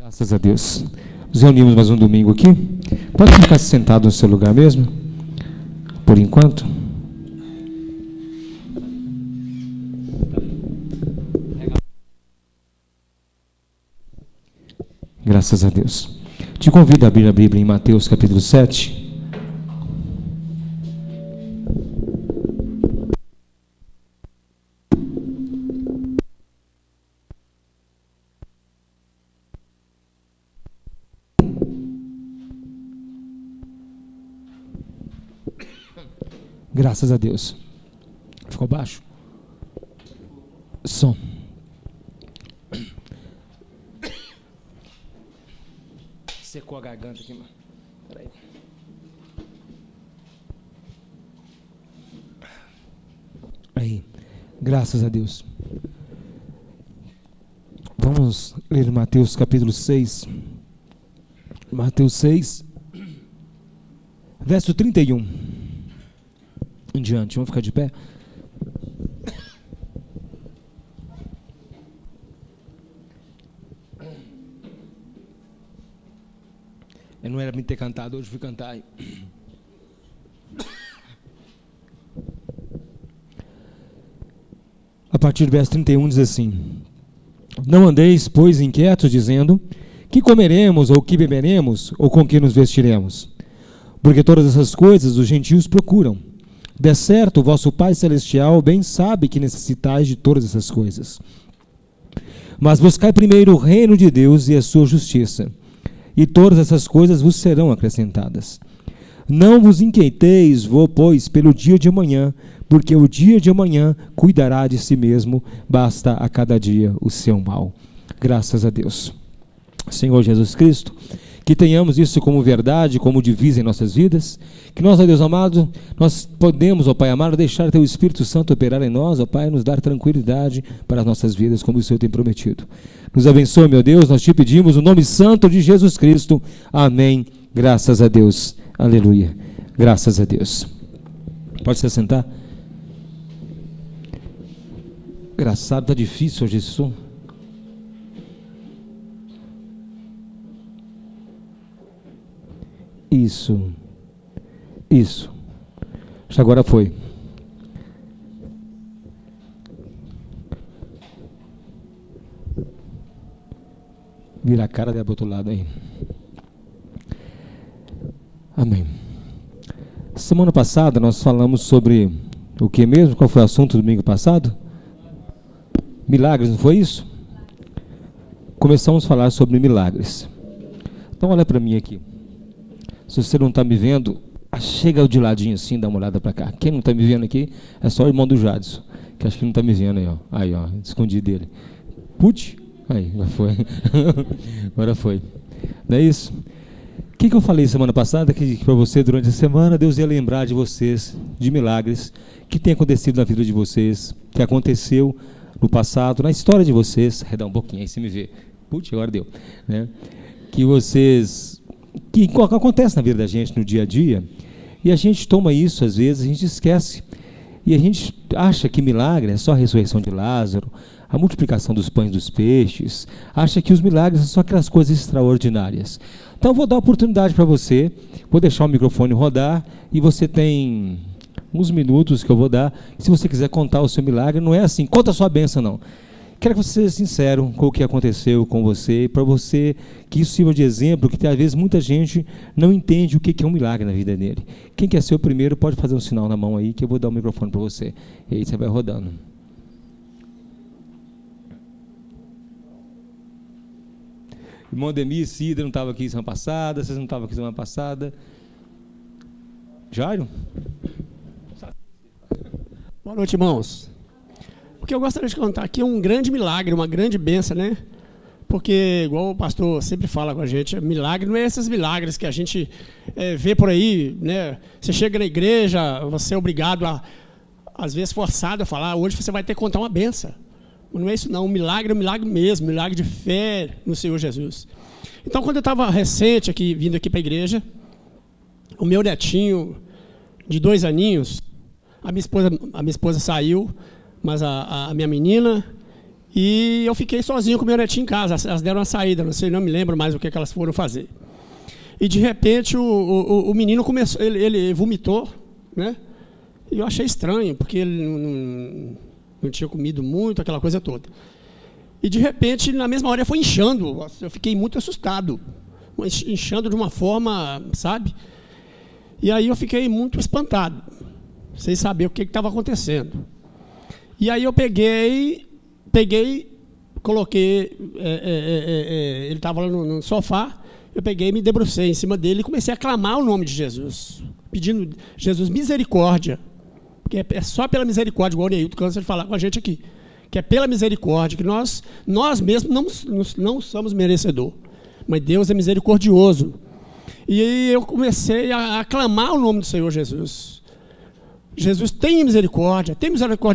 Graças a Deus. Nos reunimos mais um domingo aqui. Pode ficar sentado no seu lugar mesmo, por enquanto. Graças a Deus. Te convido a abrir a Bíblia em Mateus capítulo 7. Graças a Deus. Ficou baixo? Som. Secou a garganta aqui, mano. Peraí. Aí. Graças a Deus. Vamos ler Mateus capítulo 6. Mateus 6, verso 31. Em diante, vamos ficar de pé. Eu não era para me ter cantado, hoje fui cantar. A partir do verso 31 diz assim: Não andeis, pois, inquietos, dizendo: que comeremos, ou que beberemos, ou com que nos vestiremos? Porque todas essas coisas os gentios procuram. De certo, o vosso Pai Celestial bem sabe que necessitais de todas essas coisas. Mas buscai primeiro o reino de Deus e a sua justiça, e todas essas coisas vos serão acrescentadas. Não vos inquieteis, pois, pelo dia de amanhã, porque o dia de amanhã cuidará de si mesmo, basta a cada dia o seu mal. Graças a Deus. Senhor Jesus Cristo, que tenhamos isso como verdade, como divisa em nossas vidas, que nós, ó Deus amado, nós podemos, ó Pai amado, deixar Teu Espírito Santo operar em nós, ó Pai, nos dar tranquilidade para as nossas vidas, como o Senhor tem prometido. Nos abençoe, meu Deus, nós te pedimos o nome santo de Jesus Cristo. Amém. Graças a Deus. Aleluia. Graças a Deus. Pode se assentar. Engraçado, está difícil hoje esse som. Isso. Já agora foi. Vira a cara dela para o outro lado aí. Amém. Semana passada nós falamos sobre o que mesmo? Qual foi o assunto do domingo passado? Milagres, não foi isso? Começamos a falar sobre milagres. Então olha para mim aqui. Se você não está me vendo, chega de ladinho assim, dá uma olhada para cá. Quem não está me vendo aqui é só o irmão do Jadson, que acho que não está me vendo aí, ó. Aí, ó, escondi dele. Putz, aí, já foi. Agora foi. Não é isso? O que eu falei semana passada? Que para você, durante a semana, Deus ia lembrar de vocês, de milagres que tem acontecido na vida de vocês, que aconteceu no passado, na história de vocês. Redá um pouquinho aí, você me vê. Putz, agora deu. Né? Que acontece na vida da gente no dia a dia, e a gente toma isso, às vezes, a gente esquece, e a gente acha que milagre é só a ressurreição de Lázaro, a multiplicação dos pães e dos peixes, acha que os milagres são só aquelas coisas extraordinárias. Então, eu vou dar a oportunidade para você, vou deixar o microfone rodar, e você tem uns minutos que eu vou dar, se você quiser contar o seu milagre, não é assim, conta a sua bênção, não. Quero que você seja sincero com o que aconteceu com você, para você, que isso sirva de exemplo, que às vezes muita gente não entende o que é um milagre na vida dele. Quem quer ser o primeiro pode fazer um sinal na mão aí, que eu vou dar o microfone para você. E aí você vai rodando. Irmão Demir, Cida não estava aqui semana passada, vocês não estavam aqui semana passada. Jairo? Boa noite, irmãos. O que eu gostaria de contar aqui é um grande milagre, uma grande bênção, né? Porque, igual o pastor sempre fala com a gente, milagre não é esses milagres que a gente vê por aí, né? Você chega na igreja, você é obrigado às vezes forçado a falar, hoje você vai ter que contar uma bênção. Não é isso não, um milagre é um milagre mesmo, um milagre de fé no Senhor Jesus. Então, quando eu estava recente aqui, vindo aqui para a igreja, o meu netinho de 2 aninhos, a minha esposa saiu, mas a minha menina E eu fiquei sozinho com meu netinho em casa. Elas deram uma saída, não me lembro mais o que elas foram fazer. E de repente o menino começou, ele vomitou, né? E eu achei estranho, porque ele não tinha comido muito, aquela coisa toda. E de repente, na mesma hora, ele foi inchando. Eu fiquei muito assustado, inchando de uma forma, sabe? E aí eu fiquei muito espantado, sem saber o que estava acontecendo. E aí eu peguei, coloquei, ele estava lá no sofá, eu peguei, me debrucei em cima dele e comecei a clamar o nome de Jesus, pedindo, Jesus, misericórdia, porque é só pela misericórdia, igual o Neilton cansa de falar com a gente aqui, que é pela misericórdia, que nós mesmos não somos merecedor, mas Deus é misericordioso. E aí eu comecei a clamar o nome do Senhor Jesus. Jesus, tem misericórdia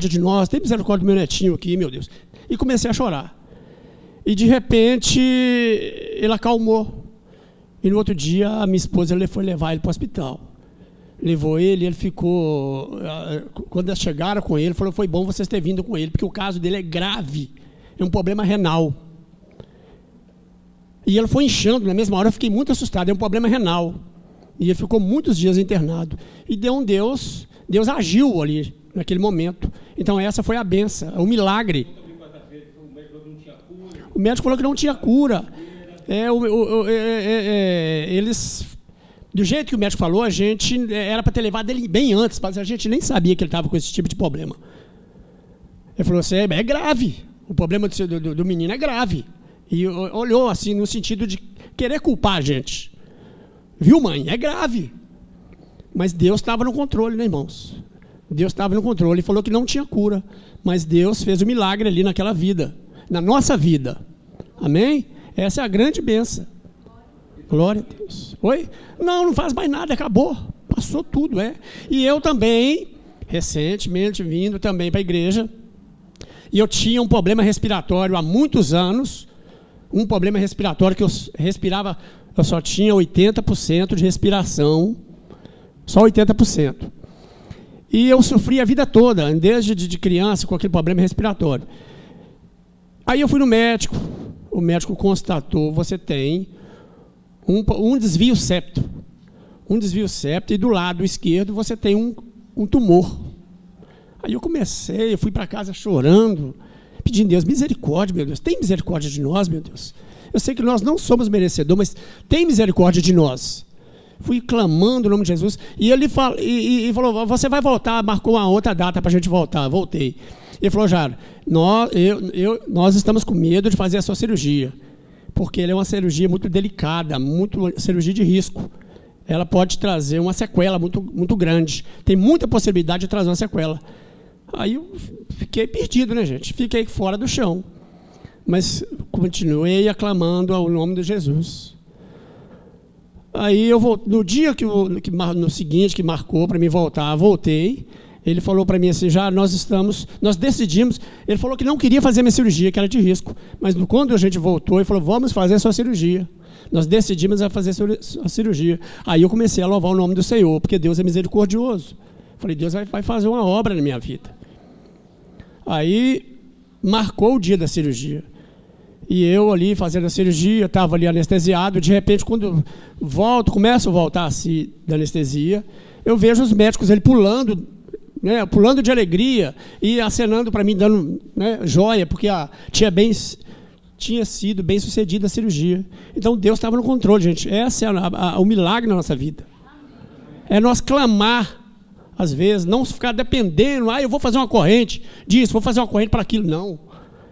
de nós, tem misericórdia do meu netinho aqui, meu Deus. E comecei a chorar. E de repente, ele acalmou. E no outro dia, a minha esposa foi levar ele para o hospital. Levou ele ficou... Quando eles chegaram com ele, falou, foi bom vocês terem vindo com ele, porque o caso dele é grave. É um problema renal. E ele foi inchando, na mesma hora eu fiquei muito assustado, é um problema renal. E ele ficou muitos dias internado. E Deus agiu ali, naquele momento. Então essa foi a benção, o milagre. O médico falou que não tinha cura. Eles, do jeito que o médico falou, a gente era para ter levado ele bem antes, mas a gente nem sabia que ele estava com esse tipo de problema. Ele falou assim, é grave, o problema do menino é grave. E olhou assim, no sentido de querer culpar a gente. Viu, mãe? É grave. Mas Deus estava no controle, né, irmãos? Deus estava no controle e falou que não tinha cura. Mas Deus fez o milagre ali naquela vida, na nossa vida. Amém? Essa é a grande bênção. Glória a Deus. Oi? Não faz mais nada, acabou. Passou tudo, E eu também, recentemente, vindo também para a igreja, e eu tinha um problema respiratório há muitos anos, um problema respiratório que eu respirava, eu só tinha 80% de respiração, só 80%. E eu sofri a vida toda, desde de criança, com aquele problema respiratório. Aí eu fui no médico, o médico constatou, você tem um desvio septo. Um desvio septo, e do lado esquerdo você tem um tumor. Aí eu fui para casa chorando, pedindo a Deus, misericórdia, meu Deus, tem misericórdia de nós, meu Deus. Eu sei que nós não somos merecedores, mas tem misericórdia de nós. Fui clamando o nome de Jesus, e ele falou, você vai voltar, marcou uma outra data para a gente voltar. Voltei. Ele falou, Jairo, nós estamos com medo de fazer a sua cirurgia, porque ela é uma cirurgia muito delicada, cirurgia de risco. Ela pode trazer uma sequela muito, muito grande. Tem muita possibilidade de trazer uma sequela. Aí eu fiquei perdido, né, gente? Fiquei fora do chão. Mas continuei aclamando ao nome de Jesus. Aí eu voltei, no dia no seguinte que marcou para mim voltar, voltei. Ele falou para mim assim, já nós decidimos. Ele falou que não queria fazer minha cirurgia, que era de risco. Mas quando a gente voltou, ele falou, vamos fazer a sua cirurgia. Nós decidimos a fazer a cirurgia. Aí eu comecei a louvar o nome do Senhor, porque Deus é misericordioso. Falei, Deus vai fazer uma obra na minha vida. Aí marcou o dia da cirurgia. E eu ali fazendo a cirurgia, estava ali anestesiado. De repente, quando começo a voltar assim da anestesia, eu vejo os médicos pulando, né, pulando de alegria e acenando para mim, dando, né, joia, porque tinha sido bem sucedida a cirurgia. Então Deus estava no controle, gente. Esse é o milagre na nossa vida. É nós clamar, às vezes, não ficar dependendo, eu vou fazer uma corrente disso, vou fazer uma corrente para aquilo. Não.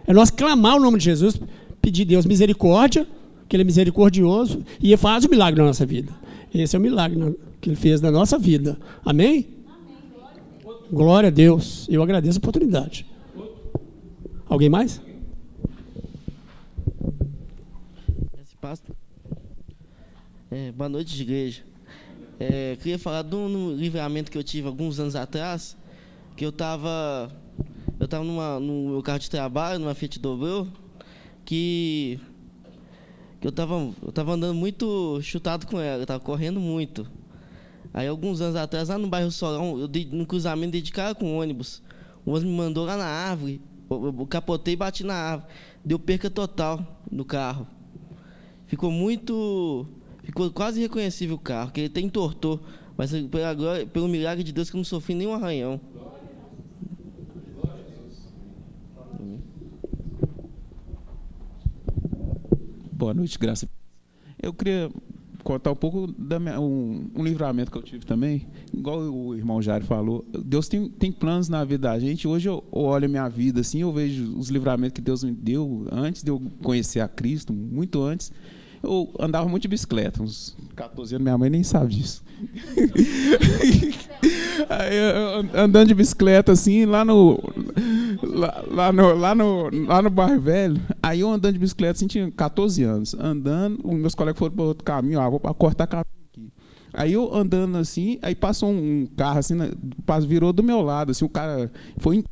É nós clamar o nome de Jesus, pedir a Deus misericórdia, que Ele é misericordioso, e Ele faz o milagre na nossa vida. Esse é o milagre que Ele fez na nossa vida. Amém? Glória a Deus. Eu agradeço a oportunidade. Alguém mais? Pastor. Boa noite, igreja. Queria falar de um livramento que eu tive alguns anos atrás, que eu estava no meu carro de trabalho, numa Fiat Dobro, que eu estava andando muito chutado com ela, eu estava correndo muito. Aí, alguns anos atrás, lá no bairro Solão, no cruzamento dei de cara com o ônibus me mandou lá na árvore, Eu capotei e bati na árvore. Deu perca total no carro. Ficou quase irreconhecível o carro, porque ele até entortou. Mas agora, pelo milagre de Deus, que eu não sofri nenhum arranhão. Boa noite, graça. Eu queria contar um pouco um livramento que eu tive também. Igual o irmão Jair falou, Deus tem planos na vida da gente. Hoje eu olho a minha vida assim, eu vejo os livramentos que Deus me deu antes de eu conhecer a Cristo, muito antes. Eu andava muito de bicicleta, uns 14 anos, minha mãe nem sabe disso. Aí, andando de bicicleta assim, lá no bairro Velho. Aí eu andando de bicicleta assim, tinha 14 anos. Andando, os meus colegas foram para outro caminho, vou cortar caminho aqui. Aí eu andando assim, aí passou um carro assim, virou do meu lado, assim, o cara foi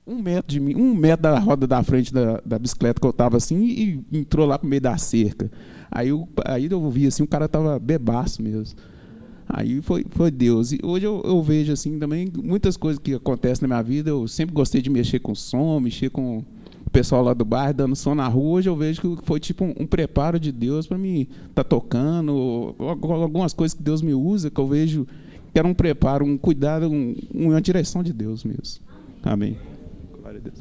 1 metro de mim, 1 metro da roda da frente da bicicleta que eu estava assim, e entrou lá pro meio da cerca. Aí eu vi assim, o cara estava bebaço mesmo. Aí foi Deus. E hoje eu vejo assim também muitas coisas que acontecem na minha vida. Eu sempre gostei de mexer com som, mexer com o pessoal lá do bairro, dando som na rua. Hoje eu vejo que foi tipo um preparo de Deus para mim estar tocando, algumas coisas que Deus me usa, que eu vejo que era um preparo, um cuidado, uma direção de Deus mesmo. Amém. Glória a Deus.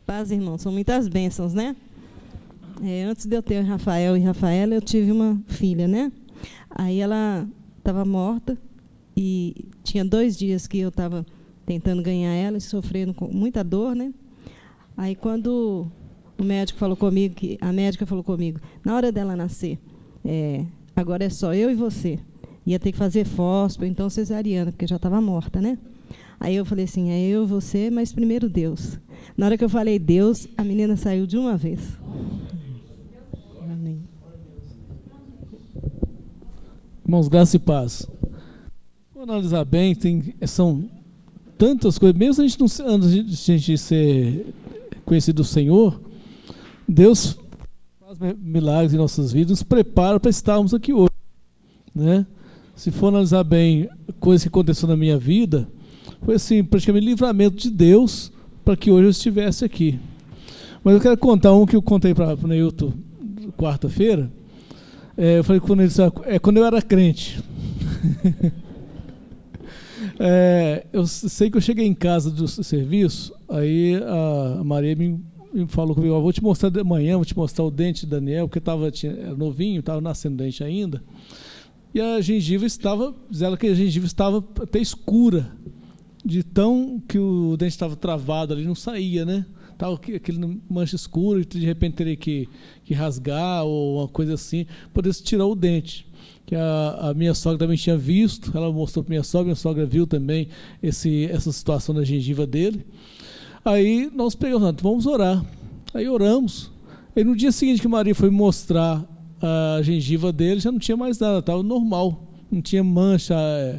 Paz, irmão, são muitas bênçãos, né? Antes de eu ter o Rafael e Rafaela, eu tive uma filha, né? Aí ela estava morta e tinha 2 dias que eu estava tentando ganhar ela e sofrendo com muita dor, né? Aí quando a médica falou comigo, na hora dela nascer, agora é só eu e você. Ia ter que fazer fósforo, então cesariana, porque já estava morta, né? Aí eu falei assim, é eu e você, mas primeiro Deus. Na hora que eu falei Deus, a menina saiu de uma vez. Amém. Irmãos, graça e paz. Vou analisar bem, são tantas coisas, mesmo antes de a gente ser conhecido do Senhor, Deus faz milagres em nossas vidas, nos prepara para estarmos aqui hoje, né? Se for analisar bem coisas que aconteceram na minha vida, foi assim, praticamente livramento de Deus para que hoje eu estivesse aqui. Mas eu quero contar um que eu contei para o Neilton quarta-feira. Eu falei quando eu era crente. Eu sei que eu cheguei em casa do serviço, aí a Maria me falou comigo, vou te mostrar de manhã, vou te mostrar o dente de Daniel, porque era novinho, estava nascendo dente ainda. E a gengiva diz ela que a gengiva estava até escura, de tão que o dente estava travado ali, não saía, né? Estava aquele mancha escura, e de repente teria que rasgar ou uma coisa assim, poder tirar o dente. Que a minha sogra também tinha visto, ela mostrou para minha sogra viu também essa situação da gengiva dele. Aí nós pegamos, vamos orar. Aí oramos. E no dia seguinte que Maria foi mostrar a gengiva dele, já não tinha mais nada, estava normal. Não tinha mancha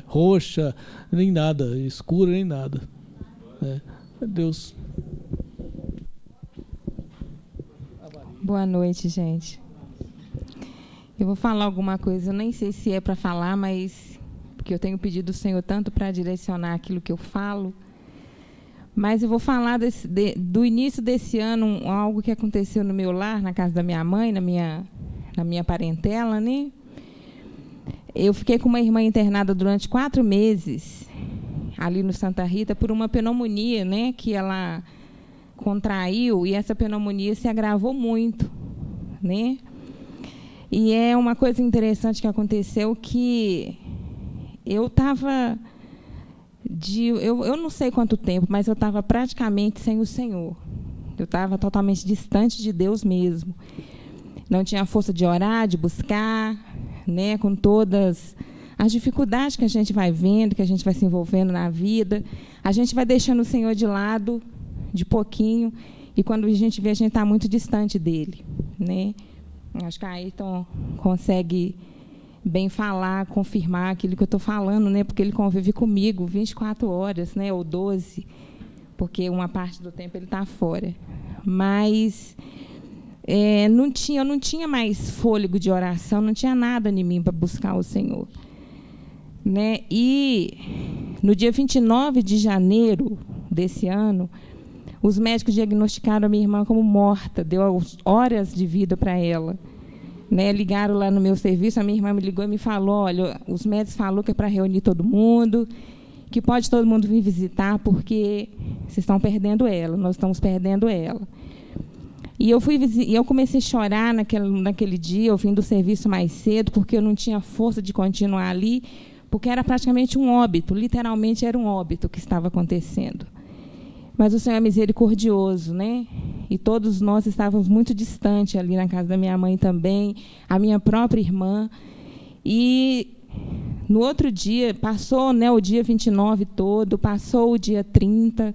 roxa, nem nada, escura, nem nada. É Deus. Boa noite, gente. Eu vou falar alguma coisa, eu nem sei se é para falar, mas porque eu tenho pedido ao Senhor tanto para direcionar aquilo que eu falo. Mas eu vou falar do início desse ano, algo que aconteceu no meu lar, na casa da minha mãe, na minha parentela, né? Eu fiquei com uma irmã internada durante 4 meses, ali no Santa Rita, por uma pneumonia, né, que ela contraiu, e essa pneumonia se agravou muito, né? E é uma coisa interessante que aconteceu, que eu estava... Eu não sei quanto tempo, mas eu estava praticamente sem o Senhor. Eu estava totalmente distante de Deus mesmo. Não tinha força de orar, de buscar, né, com todas as dificuldades que a gente vai vendo, que a gente vai se envolvendo na vida. A gente vai deixando o Senhor de lado, de pouquinho, e quando a gente vê, a gente está muito distante dele, né? Acho que a Ayrton consegue bem falar, confirmar aquilo que eu estou falando, né? Porque ele convive comigo 24 horas, né? Ou 12, porque uma parte do tempo ele está fora. Mas eu não tinha mais fôlego de oração, não tinha nada em mim para buscar o Senhor. Né? E no dia 29 de janeiro desse ano, os médicos diagnosticaram a minha irmã como morta, deu horas de vida para ela. Né? Ligaram lá no meu serviço, a minha irmã me ligou e me falou, olha, os médicos falaram que é para reunir todo mundo, que pode todo mundo vir visitar, porque vocês estão perdendo ela, nós estamos perdendo ela. E eu comecei a chorar naquele dia, eu vim do serviço mais cedo, porque eu não tinha força de continuar ali, porque era praticamente um óbito, literalmente era um óbito que estava acontecendo. Mas o Senhor é misericordioso, né? E todos nós estávamos muito distantes ali na casa da minha mãe também, a minha própria irmã. E no outro dia, passou, né, o dia 29 todo, passou o dia 30,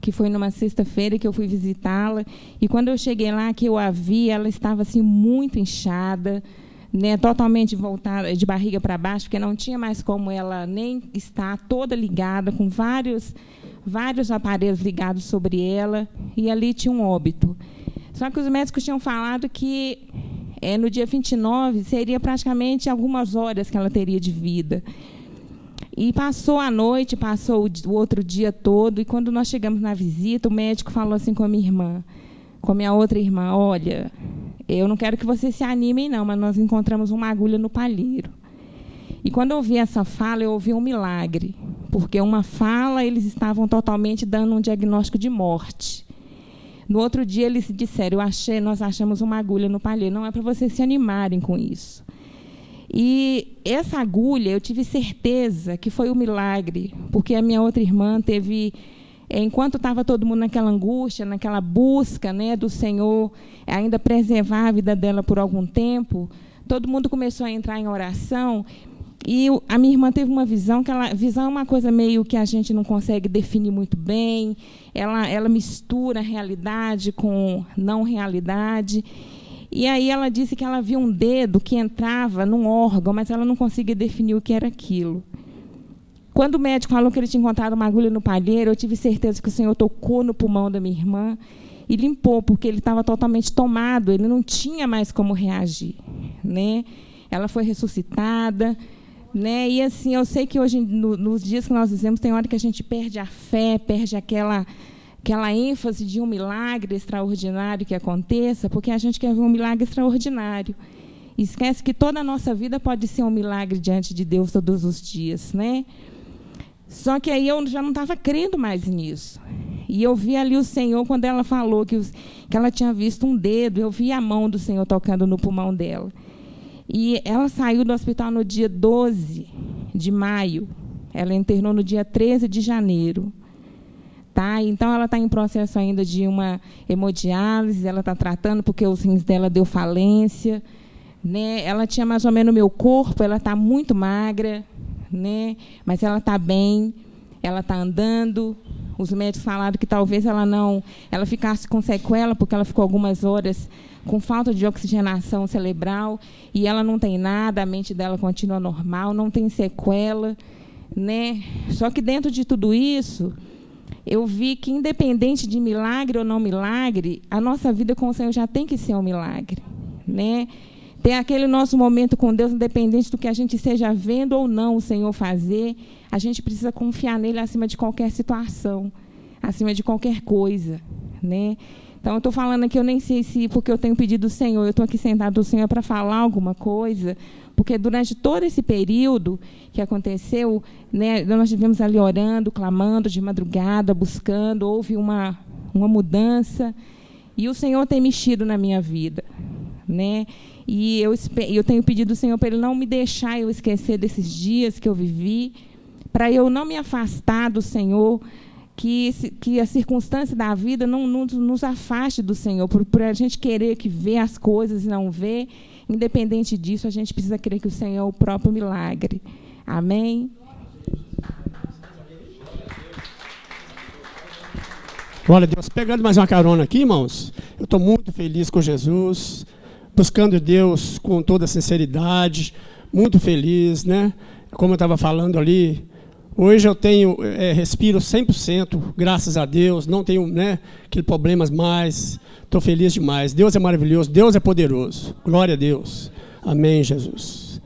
que foi numa sexta-feira que eu fui visitá-la. E quando eu cheguei lá, que eu a vi, ela estava assim, muito inchada, né, totalmente voltada de barriga para baixo, porque não tinha mais como ela nem estar toda ligada, com vários aparelhos ligados sobre ela, e ali tinha um óbito. Só que os médicos tinham falado que no dia 29 seria praticamente algumas horas que ela teria de vida. E passou a noite, passou o outro dia todo, e quando nós chegamos na visita, o médico falou assim com a minha irmã, com a minha outra irmã, olha, eu não quero que vocês se animem, não, mas nós encontramos uma agulha no palheiro. E quando eu ouvi essa fala, eu ouvi um milagre, porque uma fala, eles estavam totalmente dando um diagnóstico de morte. No outro dia, eles disseram, nós achamos uma agulha no palheiro, não é para vocês se animarem com isso. E essa agulha, eu tive certeza que foi um milagre, porque a minha outra irmã teve... Enquanto estava todo mundo naquela angústia, naquela busca, né, do Senhor, ainda preservar a vida dela por algum tempo, todo mundo começou a entrar em oração, e a minha irmã teve uma visão, visão é uma coisa meio que a gente não consegue definir muito bem, ela mistura realidade com não realidade, e aí ela disse que ela viu um dedo que entrava num órgão, mas ela não conseguia definir o que era aquilo. Quando o médico falou que ele tinha encontrado uma agulha no palheiro, eu tive certeza que o Senhor tocou no pulmão da minha irmã e limpou, porque ele estava totalmente tomado, ele não tinha mais como reagir. Né? Ela foi ressuscitada. Né? E assim, eu sei que hoje, nos dias que nós vivemos, tem hora que a gente perde a fé, perde aquela ênfase de um milagre extraordinário que aconteça, porque a gente quer ver um milagre extraordinário. E esquece que toda a nossa vida pode ser um milagre diante de Deus todos os dias. Né? Só que aí eu já não estava crendo mais nisso. E eu vi ali o Senhor, quando ela falou que ela tinha visto um dedo, eu vi a mão do Senhor tocando no pulmão dela. E ela saiu do hospital no dia 12 de maio. Ela internou no dia 13 de janeiro. Tá? Então, ela está em processo ainda de uma hemodiálise, ela está tratando porque os rins dela deu falência. Né? Ela tinha mais ou menos o meu corpo, ela está muito magra, né? Mas ela está bem, ela está andando. Os médicos falaram que talvez ela ficasse com sequela, porque ela ficou algumas horas com falta de oxigenação cerebral, e ela não tem nada, a mente dela continua normal, não tem sequela. Né? Só que dentro de tudo isso, eu vi que, independente de milagre ou não milagre, a nossa vida com o Senhor já tem que ser um milagre. Né? Ter aquele nosso momento com Deus, independente do que a gente esteja vendo ou não o Senhor fazer, a gente precisa confiar nele acima de qualquer situação, acima de qualquer coisa. Né? Então, eu estou falando aqui, eu nem sei se, porque eu tenho pedido ao Senhor, eu estou aqui sentado do Senhor para falar alguma coisa, porque durante todo esse período que aconteceu, né, nós estivemos ali orando, clamando de madrugada, buscando, houve uma mudança, e o Senhor tem mexido na minha vida. Né? E eu tenho pedido ao Senhor para Ele não me deixar eu esquecer desses dias que eu vivi, para eu não me afastar do Senhor, que a circunstância da vida não nos afaste do Senhor, por a gente querer que vê as coisas e não vê. Independente disso, a gente precisa crer que o Senhor é o próprio milagre. Amém? Glória a Deus. Pegando mais uma carona aqui, irmãos, eu estou muito feliz com Jesus, buscando Deus com toda a sinceridade, muito feliz, né? Como eu estava falando ali, Hoje eu tenho, respiro 100%, graças a Deus, não tenho, né, aqueles problemas mais, estou feliz demais. Deus é maravilhoso, Deus é poderoso. Glória a Deus. Amém, Jesus.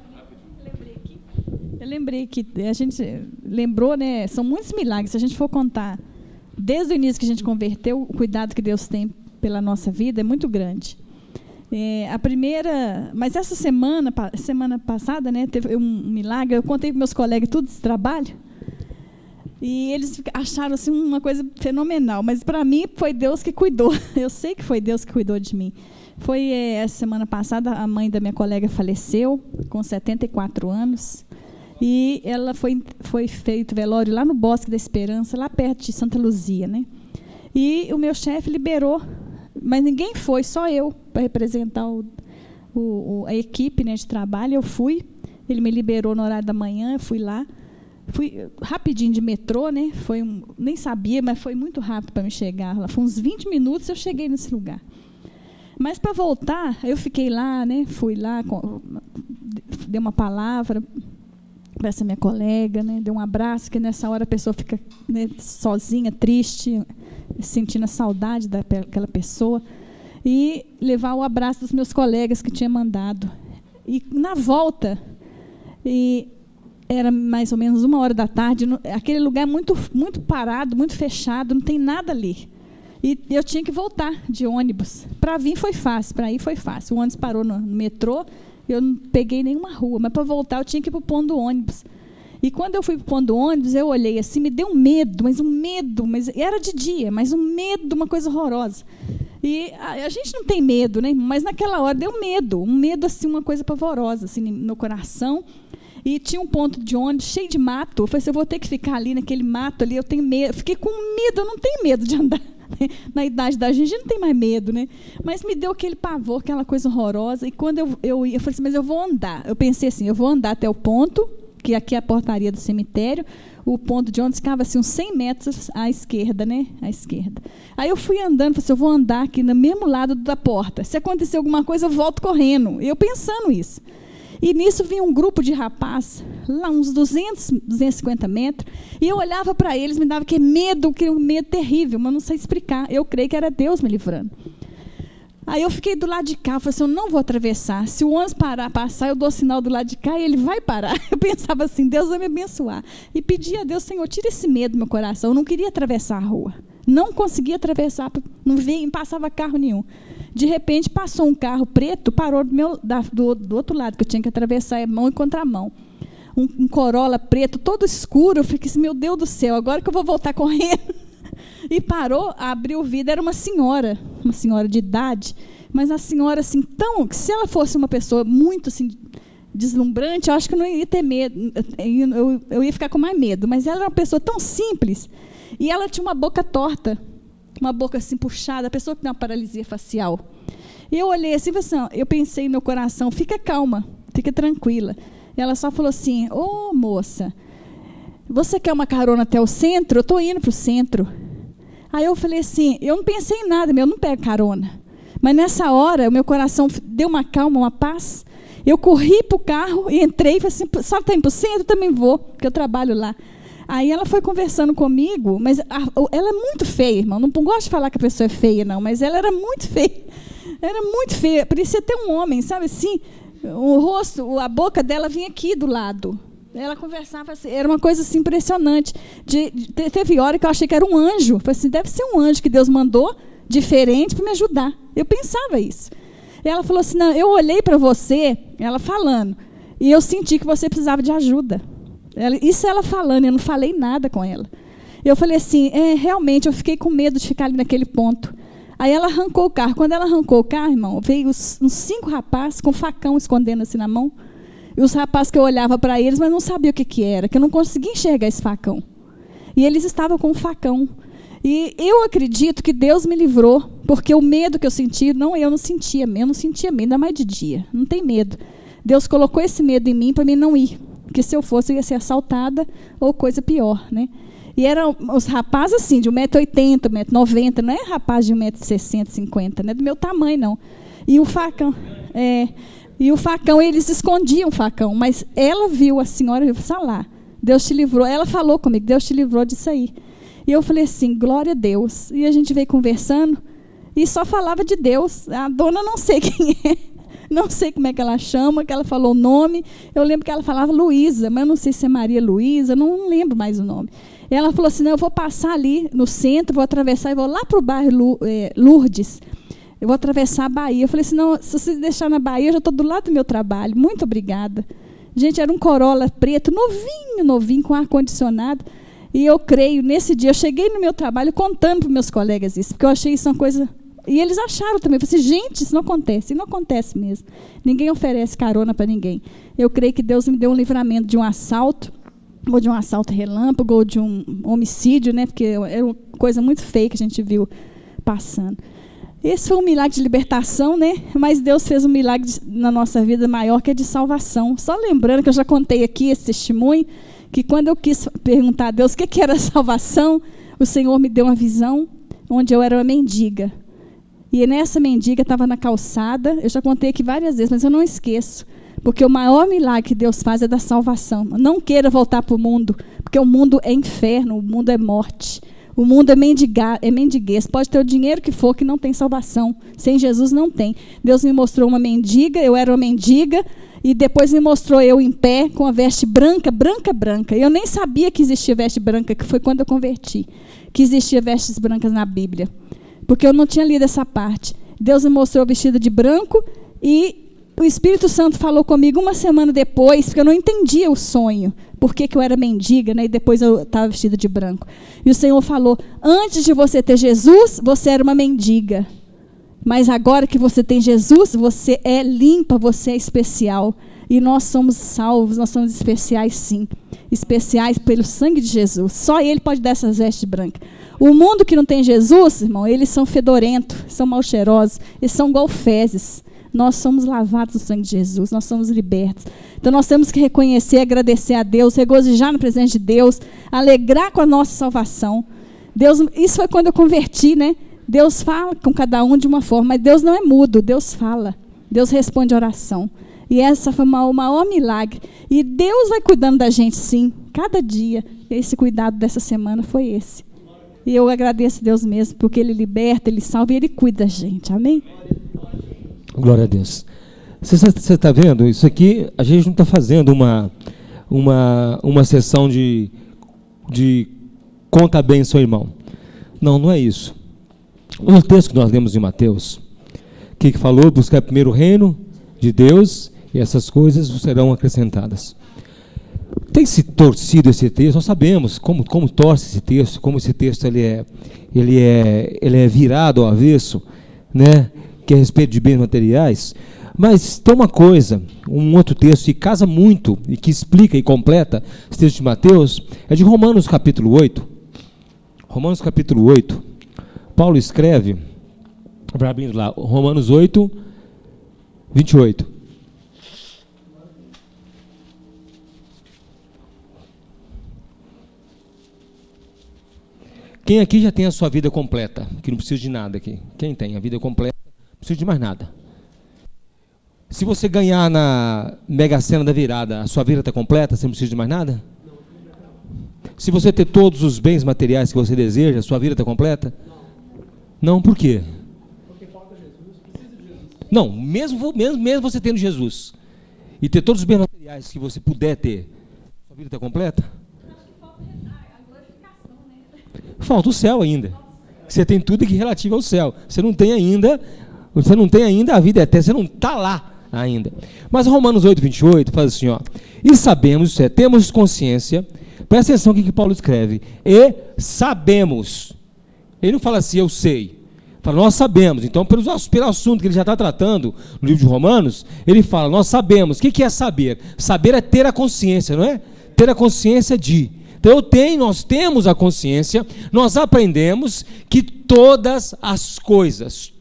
Eu lembrei que a gente lembrou, né, são muitos milagres, se a gente for contar, desde o início que a gente converteu, o cuidado que Deus tem pela nossa vida é muito grande. A primeira, mas essa semana passada, né, teve um milagre. Eu contei para meus colegas tudo esse trabalho e eles acharam assim uma coisa fenomenal. Mas para mim foi Deus que cuidou. Eu sei que foi Deus que cuidou de mim. Foi essa semana passada, a mãe da minha colega faleceu com 74 anos e ela foi feito velório lá no Bosque da Esperança, lá perto de Santa Luzia, né? E o meu chefe liberou. Mas ninguém foi, só eu, para representar a equipe, né, de trabalho. Eu fui, ele me liberou no horário da manhã, eu fui lá. Fui rapidinho de metrô, né? Nem sabia, mas foi muito rápido para me chegar lá. Foi uns 20 minutos eu cheguei nesse lugar. Mas para voltar, eu fiquei lá, né? Fui lá, dei uma palavra para essa minha colega, né? Dei um abraço, que nessa hora a pessoa fica, né, sozinha, triste, sentindo a saudade daquela pessoa, e levar o abraço dos meus colegas que tinha mandado. E na volta, era mais ou menos 13h, aquele lugar muito, muito parado, muito fechado, não tem nada ali. E eu tinha que voltar de ônibus. Para vir foi fácil, para ir foi fácil. O ônibus parou no metrô, eu não peguei nenhuma rua, mas para voltar eu tinha que ir para o ponto do ônibus. E quando eu fui para o ponto do ônibus, eu olhei assim, me deu um medo, mas era de dia, mas um medo, uma coisa horrorosa. E a gente não tem medo, né? Mas naquela hora deu um medo assim, uma coisa pavorosa assim, no coração. E tinha um ponto de ônibus cheio de mato. Eu falei assim, eu vou ter que ficar ali naquele mato ali, eu tenho medo. Eu fiquei com medo, eu não tenho medo de andar. Na idade da gente não tem mais medo, né? Mas me deu aquele pavor, aquela coisa horrorosa. E quando eu ia, eu falei assim, mas eu vou andar. Eu pensei assim, eu vou andar até o ponto, que aqui é a portaria do cemitério, o ponto de ônibus ficava assim, uns 100 metros à esquerda, né? À esquerda. Aí eu fui andando, falei assim, eu vou andar aqui no mesmo lado da porta. Se acontecer alguma coisa, eu volto correndo. Eu pensando isso. E nisso vinha um grupo de rapazes, lá uns 250 metros, e eu olhava para eles, me dava aquele medo terrível, mas não sei explicar. Eu creio que era Deus me livrando. Aí eu fiquei do lado de cá, falei assim, eu não vou atravessar. Se o ônibus passar, eu dou sinal do lado de cá e ele vai parar. Eu pensava assim, Deus vai me abençoar. E pedi a Deus, Senhor, tira esse medo do meu coração. Eu não queria atravessar a rua. Não conseguia atravessar, não passava carro nenhum. De repente, passou um carro preto, parou do outro lado, que eu tinha que atravessar mão e contramão. Um Corolla preto, todo escuro. Eu fiquei assim, meu Deus do céu, agora que eu vou voltar correndo. E parou, abriu o vidro, era uma senhora de idade, mas a senhora, assim, que se ela fosse uma pessoa muito, assim, deslumbrante, eu acho que eu não ia ter medo, eu ia ficar com mais medo, mas ela era uma pessoa tão simples, e ela tinha uma boca torta, uma boca, assim, puxada, a pessoa que tem uma paralisia facial. E eu olhei assim, eu pensei no meu coração, fica calma, fica tranquila. E ela só falou assim, ô moça, você quer uma carona até o centro? Eu estou indo para o centro. Aí eu falei assim, eu não pensei em nada, eu não pego carona. Mas nessa hora, o meu coração deu uma calma, uma paz. Eu corri para o carro e entrei e falei assim, só está indo para o centro? Eu também vou, porque eu trabalho lá. Aí ela foi conversando comigo, mas ela é muito feia, irmão. Não gosto de falar que a pessoa é feia, não, mas ela era muito feia. Era muito feia, parecia ter um homem, sabe assim? O rosto, a boca dela vinha aqui do lado. Ela conversava assim, era uma coisa assim, impressionante. Teve hora que eu achei que era um anjo. Falei assim, deve ser um anjo que Deus mandou, diferente, para me ajudar. Eu pensava isso. E ela falou assim, não, eu olhei para você, ela falando, e eu senti que você precisava de ajuda. Isso ela falando, eu não falei nada com ela. Eu falei assim, realmente, eu fiquei com medo de ficar ali naquele ponto. Aí ela arrancou o carro. Quando ela arrancou o carro, irmão, veio uns 5 rapazes com facão escondendo assim na mão. E os rapazes que eu olhava para eles, mas não sabia o que era, que eu não conseguia enxergar esse facão. E eles estavam com um facão. E eu acredito que Deus me livrou, porque o medo que eu senti, eu não sentia medo, ainda mais de dia. Não tem medo. Deus colocou esse medo em mim para mim não ir. Porque se eu fosse, eu ia ser assaltada ou coisa pior, né? E eram os rapazes assim, de 1,80 m, 1,90 m, não é rapaz de 1,60 m, 50, não é do meu tamanho, não. E o facão, eles escondiam o facão, mas ela viu a senhora, eu falei, lá, Deus te livrou. Ela falou comigo, Deus te livrou disso aí. E eu falei assim, glória a Deus. E a gente veio conversando e só falava de Deus. A dona não sei quem é, não sei como é que ela chama, que ela falou o nome. Eu lembro que ela falava Luísa, mas eu não sei se é Maria Luísa, não lembro mais o nome. E ela falou assim, não, eu vou passar ali no centro, vou atravessar e vou lá para o bairro Lourdes. Eu vou atravessar a Bahia. Eu falei assim, não, se você deixar na Bahia, eu já estou do lado do meu trabalho. Muito obrigada. Gente, era um Corolla preto, novinho, novinho, com ar-condicionado. E eu creio, nesse dia, eu cheguei no meu trabalho contando para os meus colegas isso, porque eu achei isso uma coisa... E eles acharam também. Eu falei assim, gente, isso não acontece. E não acontece mesmo. Ninguém oferece carona para ninguém. Eu creio que Deus me deu um livramento de um assalto, ou de um assalto relâmpago, ou de um homicídio, né? Porque era uma coisa muito feia que a gente viu passando. Esse foi um milagre de libertação, né? Mas Deus fez um milagre na nossa vida maior, que é de salvação. Só lembrando que eu já contei aqui esse testemunho, que quando eu quis perguntar a Deus o que era salvação, o Senhor me deu uma visão onde eu era uma mendiga. E nessa mendiga estava na calçada, eu já contei aqui várias vezes, mas eu não esqueço, porque o maior milagre que Deus faz é da salvação. Não queira voltar para o mundo, porque o mundo é inferno, o mundo é morte. O mundo é mendiguez. Pode ter o dinheiro que for, que não tem salvação. Sem Jesus não tem. Deus me mostrou uma mendiga, eu era uma mendiga, e depois me mostrou eu em pé, com a veste branca, branca, branca. Eu nem sabia que existia veste branca, que foi quando eu converti, que existia vestes brancas na Bíblia. Porque eu não tinha lido essa parte. Deus me mostrou vestida de branco, e o Espírito Santo falou comigo uma semana depois, porque eu não entendia o sonho, por que eu era mendiga, né? E depois eu estava vestida de branco. E o Senhor falou, antes de você ter Jesus, você era uma mendiga. Mas agora que você tem Jesus, você é limpa, você é especial. E nós somos salvos, nós somos especiais sim. Especiais pelo sangue de Jesus. Só Ele pode dar essas vestes brancas. O mundo que não tem Jesus, irmão, eles são fedorentos, são mal cheirosos, eles são igual fezes. Nós somos lavados no sangue de Jesus, nós somos libertos. Então nós temos que reconhecer, agradecer a Deus, regozijar no presente de Deus, alegrar com a nossa salvação. Deus, isso foi quando eu converti, né? Deus fala com cada um de uma forma, mas Deus não é mudo, Deus fala. Deus responde a oração. E essa foi o maior milagre. E Deus vai cuidando da gente, sim, cada dia. Esse cuidado dessa semana foi esse. E eu agradeço a Deus mesmo, porque Ele liberta, Ele salva e Ele cuida da gente. Amém? Glória a Deus. Você está vendo? Isso aqui, a gente não está fazendo uma sessão de conta bem seu irmão. Não, não é isso. O texto que nós lemos em Mateus, que falou, buscar primeiro o reino de Deus, e essas coisas serão acrescentadas. Tem se torcido esse texto, nós sabemos como torce esse texto, como esse texto ele é virado ao avesso, né? Que é a respeito de bens materiais, mas tem uma coisa, um outro texto que casa muito e que explica e completa esse texto de Mateus, é de Romanos capítulo 8. Romanos capítulo 8, Paulo escreve, vai abrindo lá, Romanos 8, 28. Quem aqui já tem a sua vida completa, que não precisa de nada aqui? Quem tem a vida completa? Não precisa de mais nada. Se você ganhar na Mega Sena da virada, a sua vida está completa, você não precisa de mais nada? Se você ter todos os bens materiais que você deseja, a sua vida está completa? Não, por quê? Porque falta Jesus, precisa de Jesus. Não, mesmo você tendo Jesus e ter todos os bens materiais que você puder ter, a sua vida está completa? Acho que falta a glorificação, né? Falta o céu ainda. Você tem tudo que é relativo ao céu. Você não tem ainda a vida eterna, você não está lá ainda. Mas Romanos 8, 28 faz assim, ó, e sabemos, temos consciência, presta atenção no que Paulo escreve, e sabemos. Ele não fala assim, eu sei. Fala, nós sabemos. Então, pelo assunto que ele já está tratando no livro de Romanos, ele fala, nós sabemos. O que é saber? Saber é ter a consciência, não é? Ter a consciência de. Então nós temos a consciência, nós aprendemos que todas as coisas,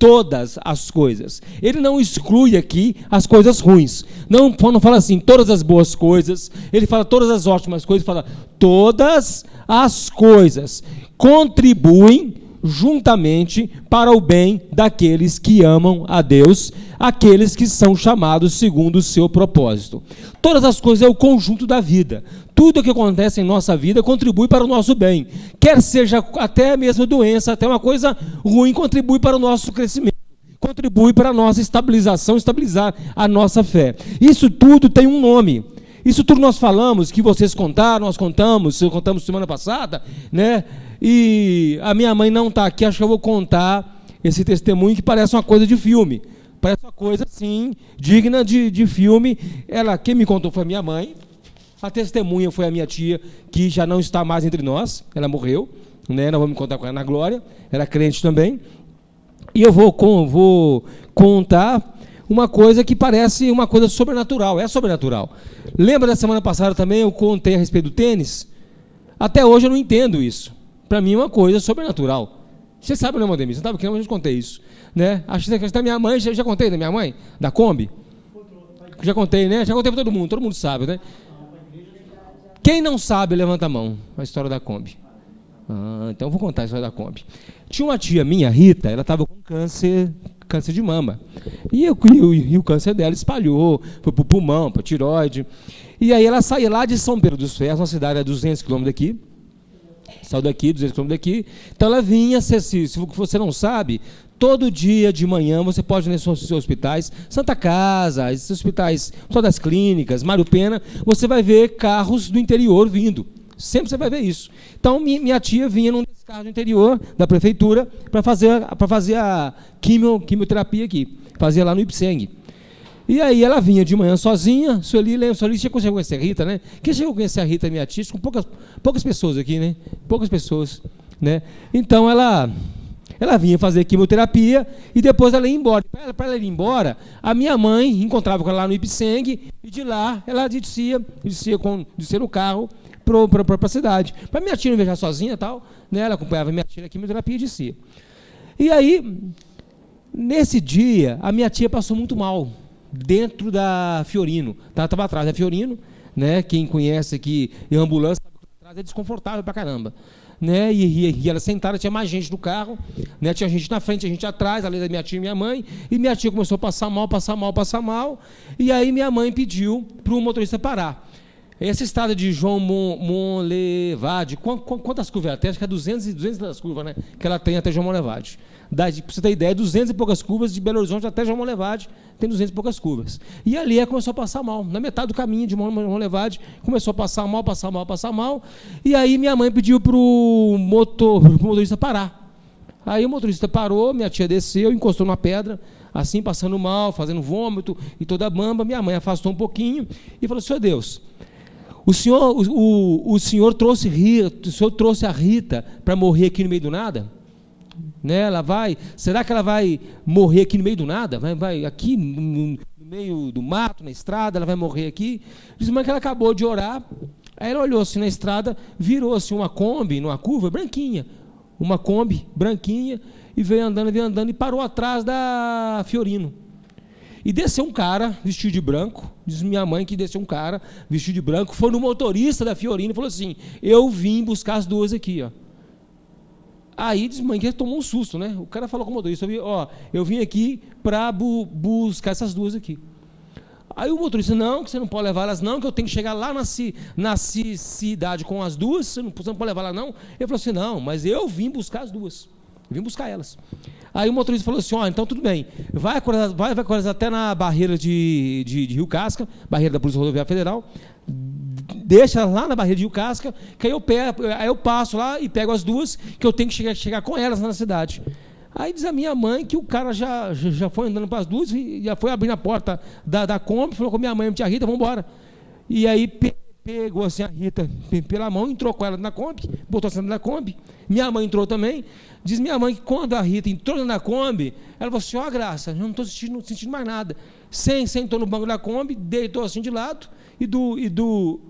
ele não exclui aqui as coisas ruins, não fala assim, todas as boas coisas, ele fala todas as ótimas coisas, fala todas as coisas contribuem juntamente para o bem daqueles que amam a Deus, aqueles que são chamados segundo o seu propósito. Todas as coisas é o conjunto da vida. tudo que acontece em nossa vida contribui para o nosso bem. Quer seja até mesmo doença, até uma coisa ruim, contribui para o nosso crescimento. Contribui para a nossa estabilização, estabilizar a nossa fé. Isso tudo tem um nome. Isso tudo nós falamos, que vocês contaram, nós contamos semana passada, né? E a minha mãe não está aqui, acho que eu vou contar esse testemunho que parece uma coisa de filme. Parece uma coisa, sim, digna de filme. Quem me contou foi a minha mãe. A testemunha foi a minha tia, que já não está mais entre nós. Ela morreu, né? Nós vamos contar com ela na glória. Era crente também. E eu vou contar uma coisa que parece uma coisa sobrenatural. É sobrenatural. Lembra da semana passada também eu contei a respeito do tênis? Até hoje eu não entendo isso. Para mim é uma coisa sobrenatural. Você sabe, né, Mondemir? Você sabe que eu já contei isso, né? Acho que da minha mãe, já contei da minha mãe? Da Kombi? Já contei, né? Já contei para todo mundo sabe, né? Quem não sabe, levanta a mão. A história da Kombi. Então eu vou contar a história da Kombi. Tinha uma tia minha, Rita, ela estava com câncer de mama. E o câncer dela espalhou, foi para o pulmão, para a tireoide. E aí ela saía lá de São Pedro dos Ferros, uma cidade a 200 km daqui. Saiu daqui, 200 km daqui. Então ela vinha, se você não sabe, todo dia de manhã você pode ir nesses hospitais, Santa Casa, esses hospitais, só das clínicas, Mário Pena, você vai ver carros do interior vindo. Sempre você vai ver isso. Então minha tia vinha num desses carros do interior, da prefeitura, para fazer a quimioterapia aqui. Fazia lá no Ipseng. E aí ela vinha de manhã sozinha, Sueli tinha conseguido conhecer a Rita, né? Quem chegou a conhecer a Rita, minha tia, com poucas pessoas aqui, né? Poucas pessoas, né? Então ela vinha fazer quimioterapia e depois ela ia embora. Para ela ir embora, a minha mãe encontrava com ela lá no Ipseng e de lá ela descia no carro para a cidade. Para minha tia não viajar sozinha e tal, né? Ela acompanhava minha tia na quimioterapia e descia. E aí, nesse dia, a minha tia passou muito mal. Dentro da Fiorino, estava atrás da Fiorino, né? Quem conhece aqui em ambulância sabe que atrás é desconfortável pra caramba, né? E ela sentada, tinha mais gente no carro, né? Tinha gente na frente, gente atrás, além da minha tia e minha mãe, e minha tia começou a passar mal, e aí minha mãe pediu para o motorista parar. Essa estrada de João Monlevade, quantas curvas ela tem? Acho que é 200 das curvas, né? Que ela tem até João Monlevade. Para você ter ideia, 200 e poucas curvas de Belo Horizonte até João Monlevade, tem 200 e poucas curvas. E ali ela começou a passar mal. Na metade do caminho de João Monlevade, começou a passar mal. E aí minha mãe pediu para o motorista parar. Aí o motorista parou, minha tia desceu, encostou numa pedra, assim, passando mal, fazendo vômito e toda a bamba. Minha mãe afastou um pouquinho e falou: Senhor Deus, o senhor trouxe a Rita para morrer aqui no meio do nada? Né? Será que ela vai morrer aqui no meio do nada? Vai aqui no meio do mato, na estrada, ela vai morrer aqui? Diz mãe que ela acabou de orar, aí ela olhou assim na estrada, virou assim uma Kombi, numa curva, branquinha, uma Kombi branquinha, e veio andando e parou atrás da Fiorino. E desceu um cara vestido de branco, diz minha mãe que desceu um cara vestido de branco, foi no motorista da Fiorino e falou assim: eu vim buscar as duas aqui, ó. Aí diz mãe que ele tomou um susto, né? O cara falou com o motorista: eu vim aqui para buscar essas duas aqui. Aí o motorista: não, que você não pode levar elas não, que eu tenho que chegar lá na cidade com as duas, você não pode levar elas não. Ele falou assim: não, mas eu vim buscar as duas. Vim buscar elas. Aí o motorista falou assim: então tudo bem, vai com elas até na barreira de Rio Casca, barreira da Polícia Rodoviária Federal, deixa lá na barreira de Rio Casca, que aí eu passo lá e pego as duas, que eu tenho que chegar com elas na cidade. Aí diz a minha mãe que o cara já foi andando para as duas, e já foi abrindo a porta da Kombi, falou com a minha mãe: tia Rita, vamos embora. E aí pegou assim a Rita pela mão, entrou com ela na Kombi, botou a cena na Kombi. Minha mãe entrou também. Diz minha mãe que quando a Rita entrou na Kombi, ela falou assim: Graça, eu não estou sentindo mais nada. Sentou no banco da Kombi, deitou assim de lado e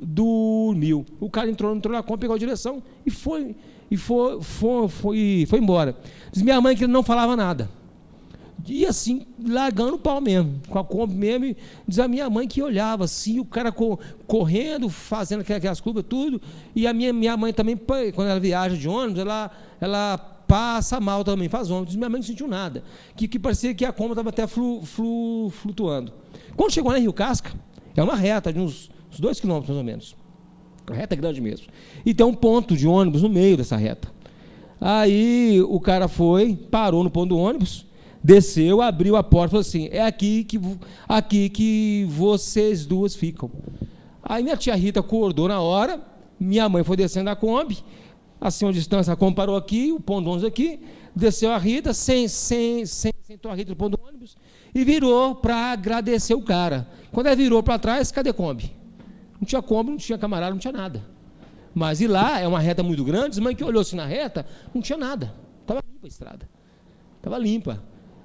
dormiu. O cara entrou na Kombi, pegou a direção e foi embora. Diz minha mãe que ele não falava nada. E assim, largando o pau mesmo, com a Kombi mesmo. E diz a minha mãe que olhava assim, o cara correndo, fazendo aquelas curvas, tudo. E a minha mãe também, quando ela viaja de ônibus, ela passa mal também, faz ônibus. Minha mãe não sentiu nada, que parecia que a Kombi estava até flutuando. Quando chegou lá em Rio Casca, é uma reta de uns 2 quilômetros mais ou menos. A reta é grande mesmo. E tem um ponto de ônibus no meio dessa reta. Aí o cara foi, parou no ponto do ônibus, desceu, abriu a porta e falou assim: é aqui que vocês duas ficam. Aí minha tia Rita acordou na hora, minha mãe foi descendo a Kombi, assim uma distância, a Kombi parou aqui, o ponto do ônibus aqui, desceu a Rita, sentou a Rita no ponto do ônibus e virou para agradecer o cara. Quando ela virou para trás, cadê a Kombi? Não tinha Kombi, não tinha camarada, não tinha nada. Mas e lá, é uma reta muito grande, a mãe que olhou assim na reta, não tinha nada. Estava limpa a estrada. Estava limpa.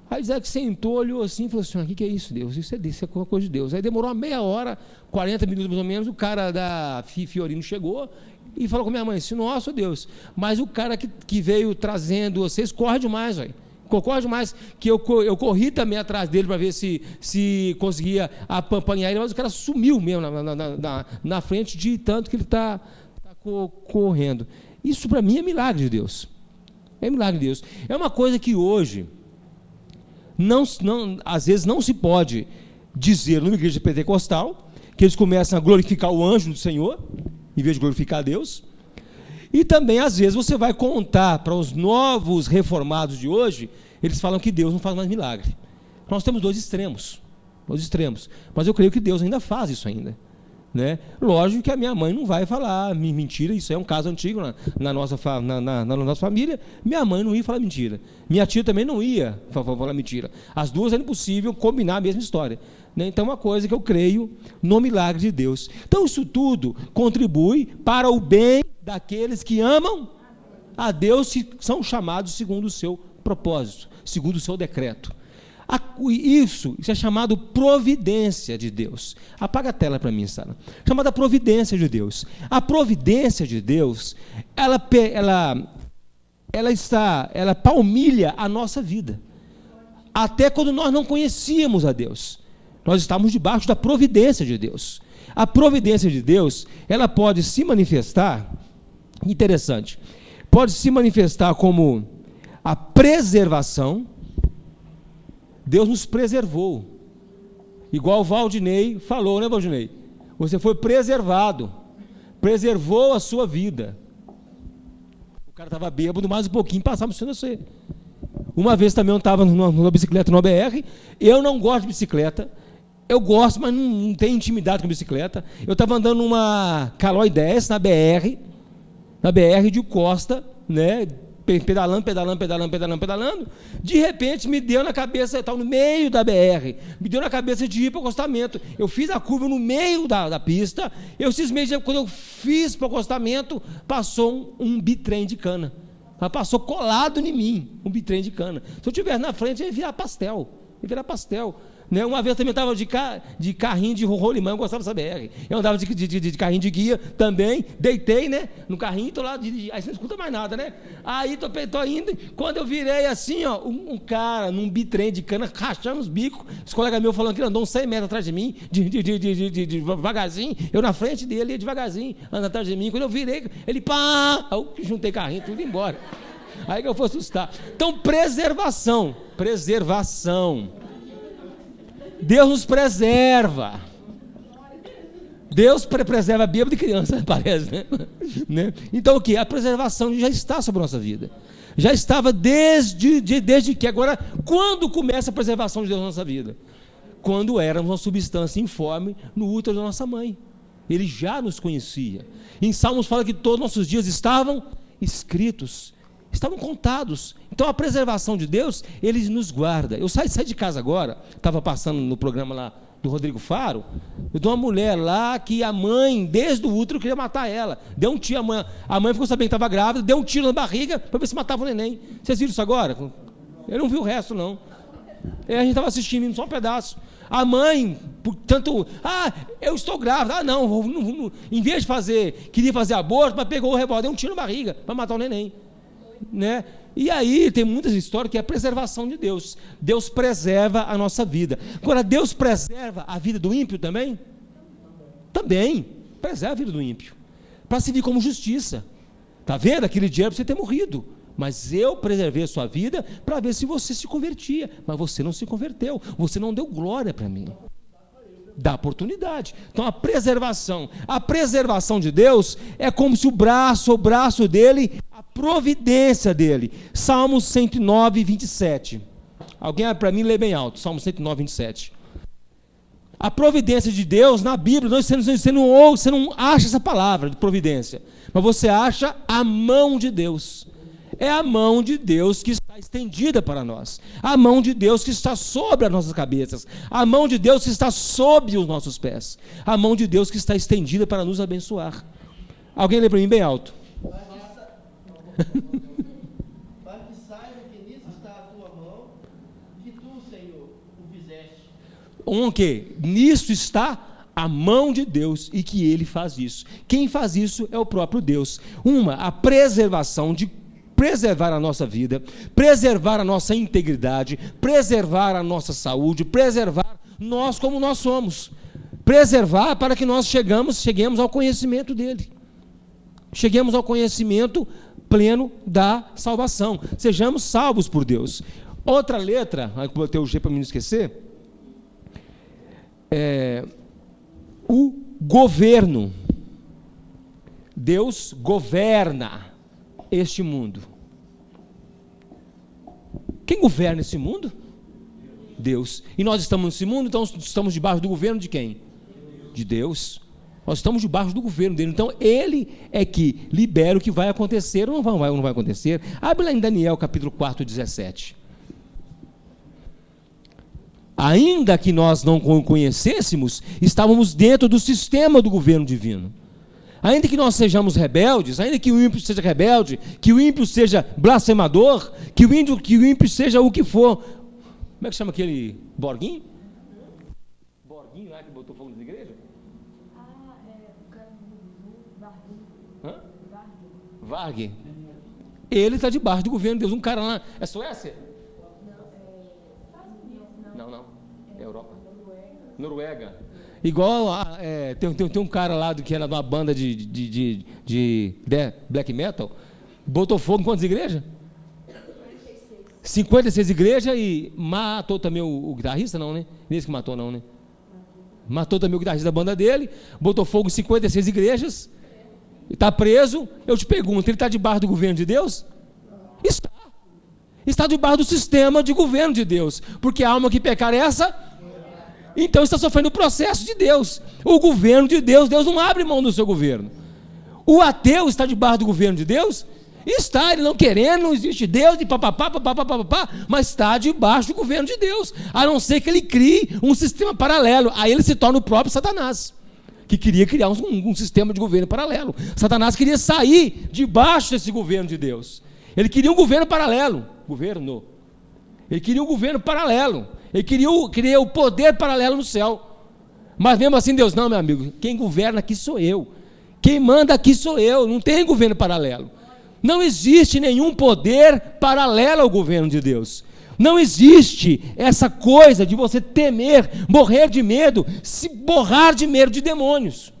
Aí Zé que sentou, olhou assim e falou assim: o que é isso, Deus? Isso é coisa de Deus. Aí demorou uma meia hora, 40 minutos mais ou menos, o cara da Fiorino chegou e falou com minha mãe assim: nossa, Deus, mas o cara que veio trazendo vocês corre demais, velho. Corre demais, que eu corri também atrás dele para ver se conseguia apanhar ele, mas o cara sumiu mesmo na frente de tanto que ele está correndo. Isso para mim é milagre de Deus. É milagre de Deus. É uma coisa que hoje às vezes não se pode dizer numa igreja pentecostal, que eles começam a glorificar o anjo do Senhor em vez de glorificar a Deus. E também às vezes você vai contar para os novos reformados de hoje, eles falam que Deus não faz mais milagre. Nós temos dois extremos, mas eu creio que Deus ainda faz isso ainda. Né? Lógico que a minha mãe não vai falar mentira, isso é um caso antigo na nossa família. Minha mãe não ia falar mentira, minha tia também não ia falar mentira. As duas é impossível combinar a mesma história, né? Então é uma coisa que eu creio no milagre de Deus. Então isso tudo contribui para o bem daqueles que amam a Deus, que são chamados segundo o seu propósito, segundo o seu decreto. Isso é chamado providência de Deus. Apaga a tela para mim, Sara. Chamada providência de Deus. A providência de Deus, ela palmilha a nossa vida. Até quando nós não conhecíamos a Deus, nós estávamos debaixo da providência de Deus. A providência de Deus, ela pode se manifestar, interessante, pode se manifestar como a preservação. Deus nos preservou, igual o Valdinei falou, né, Valdinei? Você foi preservado, preservou a sua vida. O cara estava bêbado, mais um pouquinho, passava por você. Uma vez também eu estava numa bicicleta no BR, eu não gosto de bicicleta, eu gosto, mas não tenho intimidade com bicicleta. Eu estava andando numa Calói 10, na BR de Costa, né? Pedalando, de repente me deu na cabeça, eu estava no meio da BR, me deu na cabeça de ir para o acostamento. Eu fiz a curva no meio da pista, eu cismei, quando eu fiz para o acostamento, passou um bitrem de cana, passou colado em mim, um bitrem de cana. Se eu estivesse na frente, eu ia virar pastel. Né? Uma vez também estava de carrinho de rolimã, eu gostava dessa BR. Eu andava de carrinho de guia também, deitei, né, no carrinho, estou lá, aí você não escuta mais nada, né? Aí estou indo, quando eu virei assim, ó, um cara num bitrem de cana, rachando os bicos, os colegas meus falando que ele andou uns 100 metros atrás de mim, devagarzinho, eu na frente dele, ia devagarzinho, andando atrás de mim. Quando eu virei, ele pá, eu juntei carrinho, tudo embora. Aí que eu fui assustar. Então, preservação. Deus nos preserva. Deus preserva bêbado de criança, parece, né? Então o que? A preservação já está sobre a nossa vida. Já estava desde que. Agora, quando começa a preservação de Deus na nossa vida? Quando éramos uma substância informe no útero da nossa mãe. Ele já nos conhecia. Em Salmos fala que todos os nossos dias estavam escritos, estavam contados. Então a preservação de Deus, Ele nos guarda. Eu saí de casa agora, estava passando no programa lá do Rodrigo Faro, eu dou uma mulher lá que a mãe, desde o útero, queria matar ela. Deu um tiro, a mãe ficou sabendo que estava grávida, deu um tiro na barriga para ver se matava o neném. Vocês viram isso agora? Eu não vi o resto, não. A gente estava assistindo só um pedaço. A mãe, portanto, eu estou grávida, não, em vez de queria fazer aborto, mas pegou o revólver, deu um tiro na barriga para matar o neném. Né? E aí tem muitas histórias que é a preservação de Deus. Deus preserva a nossa vida. Agora, Deus preserva a vida do ímpio também? Também preserva a vida do ímpio, para servir como justiça. Está vendo? Aquele dia era para você ter morrido, mas eu preservei a sua vida para ver se você se convertia. Mas você não se converteu, você não deu glória para mim. Dá oportunidade. Então a preservação de Deus é como se o braço dele, a providência dele. Salmos 109, 27. Alguém para mim lê bem alto, Salmos 109, 27. A providência de Deus na Bíblia, você não acha essa palavra de providência, mas você acha a mão de Deus. É a mão de Deus que está estendida para nós, a mão de Deus que está sobre as nossas cabeças, a mão de Deus que está sob os nossos pés, a mão de Deus que está estendida para nos abençoar. Alguém lê para mim bem alto. Para que saiba que nisso está a tua mão, que tu, Senhor, o fizeste. Que nisso está a mão de Deus e que Ele faz isso. Quem faz isso é o próprio Deus. A preservação de preservar a nossa vida, preservar a nossa integridade, preservar a nossa saúde, preservar nós como nós somos, preservar para que nós cheguemos ao conhecimento dele, cheguemos ao conhecimento pleno da salvação, sejamos salvos por Deus. Outra letra, aí que eu botei o G para me não esquecer, o governo. Deus governa este mundo. Quem governa esse mundo? Deus. E nós estamos nesse mundo, então estamos debaixo do governo de quem? De Deus. Nós estamos debaixo do governo dele. Então ele é que libera o que vai acontecer ou não vai acontecer. Abre lá em Daniel capítulo 4, 17. Ainda que nós não conhecêssemos, estávamos dentro do sistema do governo divino. Ainda que nós sejamos rebeldes, ainda que o ímpio seja rebelde, que o ímpio seja blasfemador, que o ímpio seja o que for. Como é que chama aquele Borguinho? Borguinho lá que botou fogo nas igrejas? Varg. Ele está debaixo do governo de Deus. Um cara lá, é Suécia? Não. É Europa. Noruega. Igual tem um cara lá que era de uma banda de black metal, botou fogo em quantas igrejas? 56 igrejas e matou também o guitarrista, não, né? Nesse que matou, não, né? Matou também o guitarrista da banda dele, botou fogo em 56 igrejas, está preso. Eu te pergunto, ele está debaixo do governo de Deus? Está debaixo do sistema de governo de Deus, porque a alma que pecar é essa... Então está sofrendo o processo de Deus, o governo de Deus. Deus não abre mão do seu governo. O ateu está debaixo do governo de Deus? Está, ele não querendo, não existe Deus, e papapá, mas está debaixo do governo de Deus, a não ser que ele crie um sistema paralelo. Aí ele se torna o próprio Satanás, que queria criar um sistema de governo paralelo. Satanás queria sair debaixo desse governo de Deus. Ele queria um governo paralelo. Ele queria um governo paralelo. Ele queria o poder paralelo no céu. Mas mesmo assim, Deus, não, meu amigo, quem governa aqui sou eu. Quem manda aqui sou eu. Não tem governo paralelo. Não existe nenhum poder paralelo ao governo de Deus. Não existe essa coisa de você temer, morrer de medo, se borrar de medo de demônios.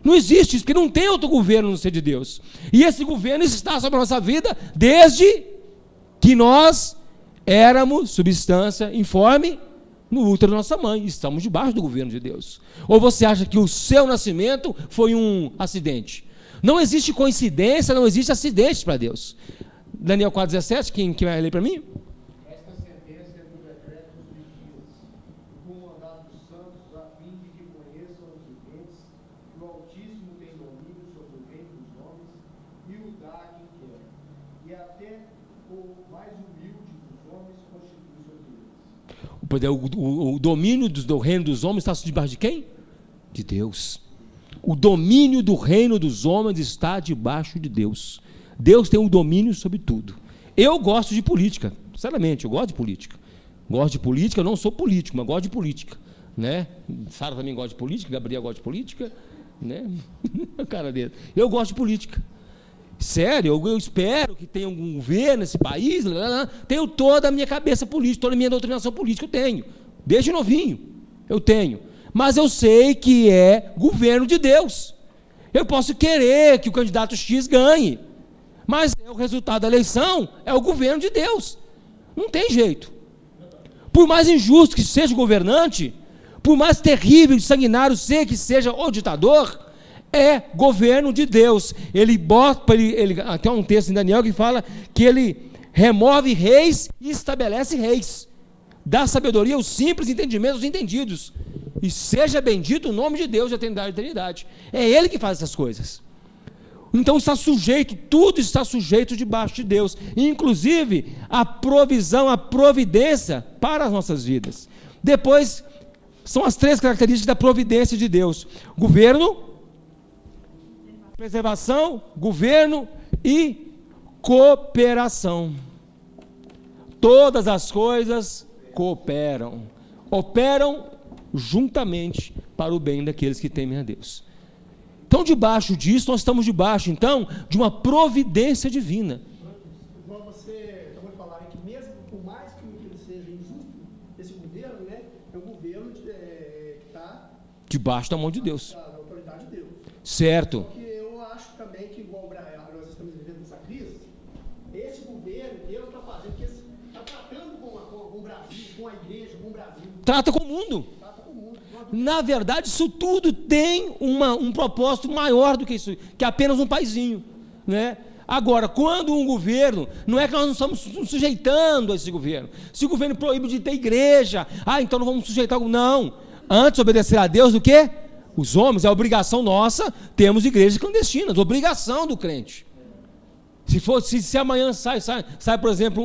Não existe isso, porque não tem outro governo no ser de Deus. E esse governo está sobre a nossa vida desde que nós éramos substância informe no útero da nossa mãe. Estamos debaixo do governo de Deus. Ou você acha que o seu nascimento foi um acidente? Não existe coincidência, não existe acidente para Deus. Daniel 4,17, quem vai ler para mim? Esta sentença é do decreto dos dias, com o mandado dos santos, a fim de que conheçam os viventes que o Altíssimo tem domínio sobre o reino dos homens e o dá a quem quer. E até o mais humilde dos homens constitui sobre eles. O domínio do reino dos homens está debaixo de quem? De Deus. O domínio do reino dos homens está debaixo de Deus. Deus tem um domínio sobre tudo. Eu gosto de política, sinceramente, eu gosto de política. Gosto de política, eu não sou político, mas gosto de política, né? Sara também gosta de política, Gabriel gosta de política, né? Cara dele. Eu gosto de política. Sério, eu espero que tenha um governo nesse país. Tenho toda a minha cabeça política, toda a minha doutrinação política, eu tenho. Desde novinho, eu tenho. Mas eu sei que é governo de Deus. Eu posso querer que o candidato X ganhe, mas o resultado da eleição é o governo de Deus. Não tem jeito. Por mais injusto que seja o governante, por mais terrível e sanguinário que seja o ditador, é governo de Deus. Ele bota, até um texto em Daniel que fala que ele remove reis e estabelece reis, dá sabedoria aos simples, entendimento aos entendidos, e seja bendito o nome de Deus de eternidade a eternidade. É Ele que faz essas coisas. Então está sujeito, tudo está sujeito debaixo de Deus, inclusive a provisão, a providência para as nossas vidas. Depois, são as 3 características da providência de Deus: governo, preservação, governo e cooperação. Todas as coisas cooperam, operam juntamente para o bem daqueles que temem a Deus. Então, debaixo disso, nós estamos debaixo, então, de uma providência divina. Igual você acabou de falar, que mesmo por mais que ele seja injusto, esse governo, né, é um governo que está debaixo da mão de Deus. Da autoridade de Deus. Certo. Porque eu acho também que, igual nós estamos vivendo essa crise, esse governo, Deus está fazendo, porque está tratando com o Brasil, com a igreja, com o Brasil. Trata com o mundo. Na verdade, isso tudo tem um propósito maior do que isso, que apenas um paizinho, né? Agora, quando um governo, não é que nós não estamos nos sujeitando a esse governo. Se o governo proíbe de ter igreja, então não vamos sujeitar. Não. Antes obedecer a Deus do que? Os homens. É obrigação nossa, temos igrejas clandestinas, obrigação do crente. Se amanhã sai, por exemplo,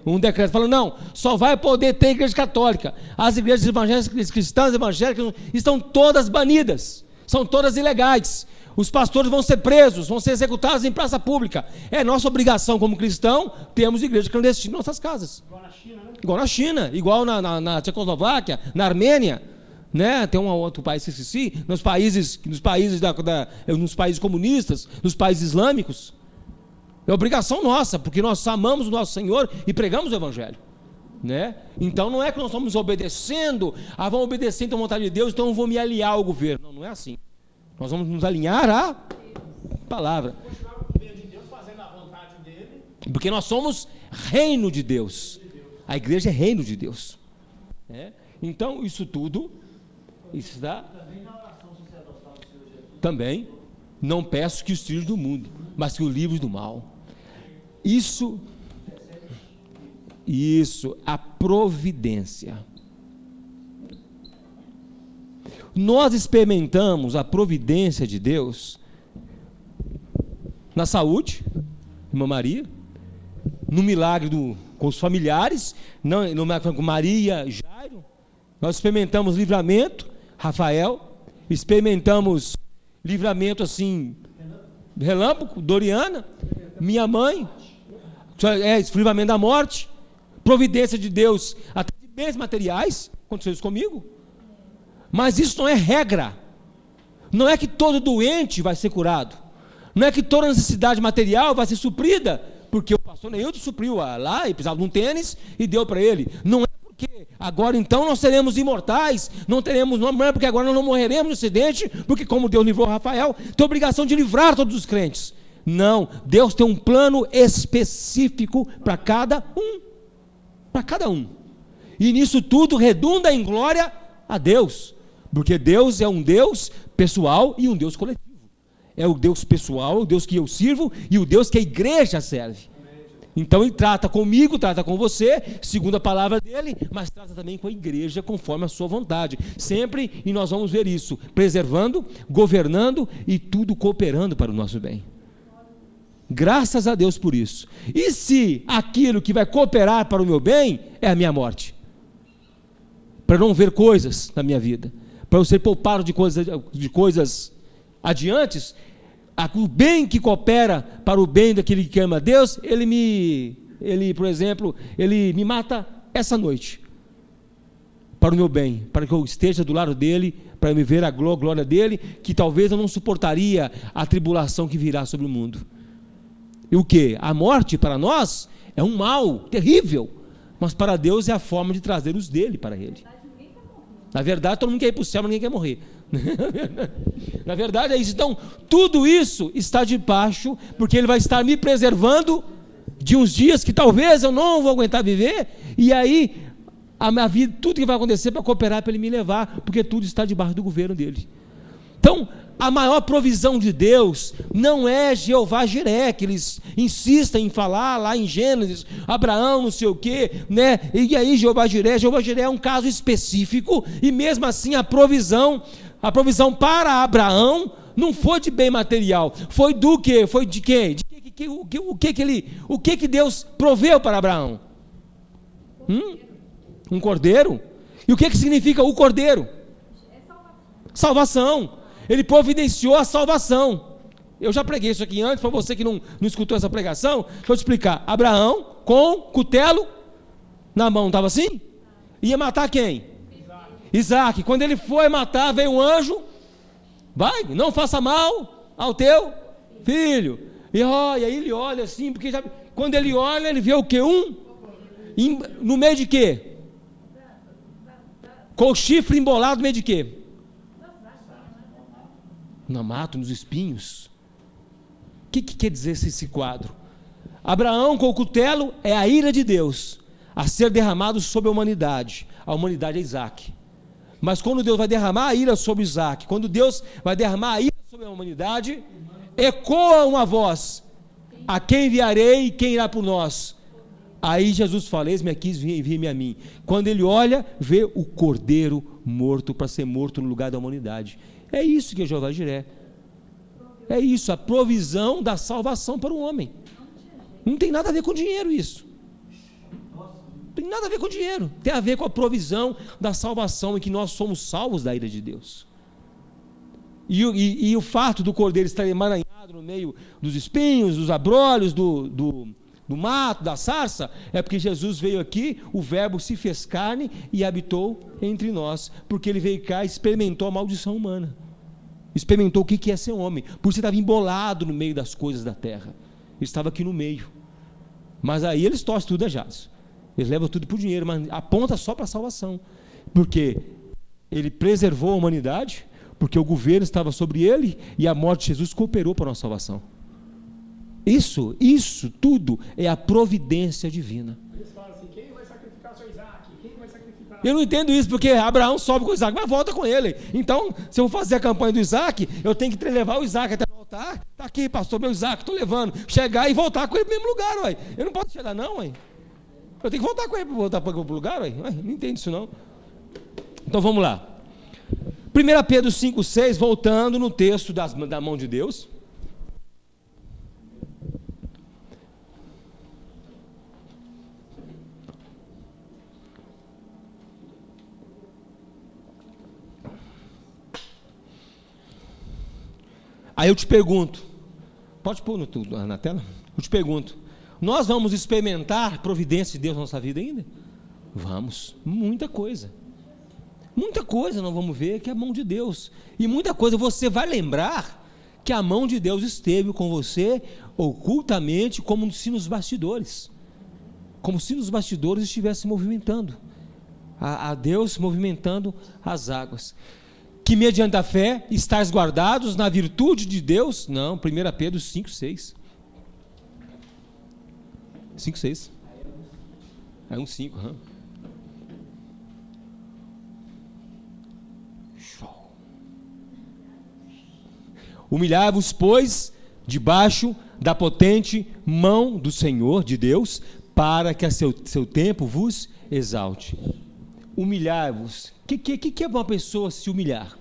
um decreto falando, não, só vai poder ter igreja católica. As igrejas evangélicas, cristãs evangélicas estão todas banidas, são todas ilegais. Os pastores vão ser presos, vão ser executados em praça pública. É nossa obrigação como cristão, temos igreja clandestina em nossas casas. Igual na China, né? Igual na China, igual na Tchecoslováquia, na Armênia, né? Tem um outro país que esqueci, nos países comunistas, nos países islâmicos. É obrigação nossa, porque nós amamos o nosso Senhor e pregamos o Evangelho, né? Então não é que nós estamos obedecendo, vamos obedecer então a vontade de Deus, então eu vou me aliar ao governo. Não é assim. Nós vamos nos alinhar à palavra. Continuar o governo de Deus fazendo a vontade dele. Porque nós somos reino de Deus. A igreja é reino de Deus. Então isso tudo está. Também na oração sacerdotal do Senhor Jesus. Também. Não peço que os tires do mundo, mas que os livres do mal. Isso, a providência. Nós experimentamos a providência de Deus na saúde, irmã Maria, no milagre com os familiares, no milagre com Maria, Jairo. Nós experimentamos livramento, Rafael, experimentamos livramento assim, relâmpago, Doriana, minha mãe, livramento da morte, providência de Deus, até de bens materiais, aconteceu isso comigo. Mas isso não é regra. Não é que todo doente vai ser curado. Não é que toda necessidade material vai ser suprida, porque o pastor Neildo supriu lá e precisava de um tênis e deu para ele. Não é porque agora então nós seremos imortais, não é porque agora nós não morreremos no acidente, porque como Deus livrou Rafael, tem a obrigação de livrar todos os crentes. Não, Deus tem um plano específico para cada um. Para cada um. E nisso tudo redunda em glória a Deus. Porque Deus é um Deus pessoal e um Deus coletivo. É o Deus pessoal, o Deus que eu sirvo e o Deus que a igreja serve. Então ele trata comigo, trata com você, segundo a palavra dele, mas trata também com a igreja conforme a sua vontade. Sempre, e nós vamos ver isso, preservando, governando e tudo cooperando para o nosso bem. Graças a Deus por isso. E se aquilo que vai cooperar para o meu bem é a minha morte? Para não ver coisas na minha vida, para eu ser poupado de coisas adiantes, o bem que coopera para o bem daquele que ama a Deus, por exemplo, ele me mata essa noite, para o meu bem, para que eu esteja do lado dele, para me ver a glória dele, que talvez eu não suportaria a tribulação que virá sobre o mundo. E o que? A morte para nós é um mal terrível, mas para Deus é a forma de trazer os dele para ele. Na verdade, todo mundo quer ir para o céu, mas ninguém quer morrer. Na verdade é isso. Então, tudo isso está debaixo, porque ele vai estar me preservando de uns dias que talvez eu não vou aguentar viver, e aí a minha vida, tudo que vai acontecer para cooperar para ele me levar, porque tudo está debaixo do governo dele. Então, a maior provisão de Deus não é Jeová Jiré, que eles insistem em falar lá em Gênesis, Abraão, não sei o quê, né? E aí Jeová Jiré é um caso específico, e mesmo assim a provisão para Abraão não foi de bem material, foi do quê? Foi de quê? O que Deus proveu para Abraão? Um cordeiro? E o que significa o cordeiro? Salvação. Ele providenciou a salvação. Eu já preguei isso aqui antes, para você que não escutou essa pregação, deixa eu te explicar. Abraão, com cutelo na mão, estava assim? Ia matar quem? Isaac. Quando ele foi matar, veio um anjo, vai, não faça mal ao teu filho. E aí ele olha assim, porque quando ele olha, ele vê o quê? No meio de quê? Com o chifre embolado no meio de quê? No mato, nos espinhos. O que quer dizer esse quadro? Abraão com o cutelo é a ira de Deus a ser derramado sobre a humanidade. A humanidade é Isaac. Mas quando Deus vai derramar a ira sobre Isaac, quando Deus vai derramar a ira sobre a humanidade, ecoa uma voz: a quem enviarei e quem irá por nós? Aí Jesus fala: eis-me aqui, envie-me a mim. Quando ele olha, vê o cordeiro morto para ser morto no lugar da humanidade. É isso que é Jeová Jiré. É isso, a provisão da salvação para o homem. Não tem nada a ver com dinheiro isso. Não tem nada a ver com dinheiro. Tem a ver com a provisão da salvação, em que nós somos salvos da ira de Deus. E o fato do cordeiro estar emaranhado no meio dos espinhos, dos abrolhos, do mato, da sarça, é porque Jesus veio aqui, o verbo se fez carne e habitou entre nós, porque ele veio cá e experimentou a maldição humana, experimentou o que é ser homem, por você estava embolado no meio das coisas da terra, ele estava aqui no meio, mas aí eles torcem tudo a jatos, eles levam tudo por dinheiro, mas aponta só para a salvação, porque ele preservou a humanidade, porque o governo estava sobre ele, e a morte de Jesus cooperou para a nossa salvação. Isso tudo é a providência divina. Eles falam assim: quem vai sacrificar o seu Isaac? Quem vai sacrificar? Eu não entendo isso, porque Abraão sobe com o Isaac, mas volta com ele. Então, se eu vou fazer a campanha do Isaac, eu tenho que levar o Isaac até o altar. Está aqui, pastor, meu Isaac, estou levando. Chegar e voltar com ele para o mesmo lugar, ué. Eu não posso chegar não, ué. Eu tenho que voltar com ele para voltar para o lugar, ué. Não entendo isso não. Então vamos lá. 1 Pedro 5,6, voltando no texto da mão de Deus. Aí eu te pergunto, pode pôr na tela? Eu te pergunto, nós vamos experimentar providência de Deus na nossa vida ainda? Vamos, muita coisa nós vamos ver que é a mão de Deus, e muita coisa você vai lembrar que a mão de Deus esteve com você ocultamente, como se nos bastidores estivesse movimentando, a Deus movimentando as águas. Que mediante a fé estáis guardados na virtude de Deus? Não, 1 Pedro 5,6. 5,6. É 1,5. Humilhai-vos, pois, debaixo da potente mão do Senhor, de Deus, para que a seu tempo vos exalte. Humilhai-vos. O que é uma pessoa se humilhar?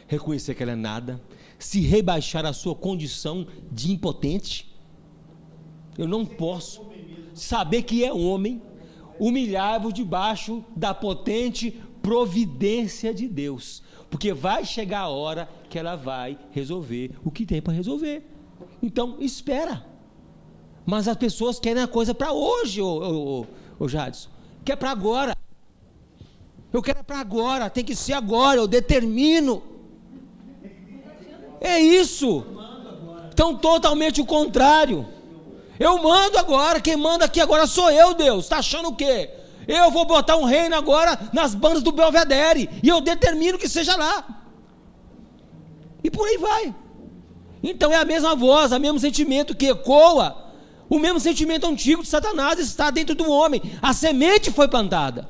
Reconhecer que ela é nada. Se rebaixar a sua condição de impotente. Eu não posso. Saber que é homem. Humilhar-vos debaixo da potente providência de Deus. Porque vai chegar a hora que ela vai resolver o que tem para resolver. Então, espera. Mas as pessoas querem a coisa para hoje, ô Jadson. Quer para agora. Eu quero para agora, tem que ser agora, eu determino. É isso. Então, totalmente o contrário. Eu mando agora, quem manda aqui agora sou eu, Deus. Está achando o quê? Eu vou botar um reino agora nas bandas do Belvedere, e eu determino que seja lá. E por aí vai. Então é a mesma voz, o mesmo sentimento que ecoa O mesmo sentimento antigo de Satanás está dentro do homem. A semente foi plantada.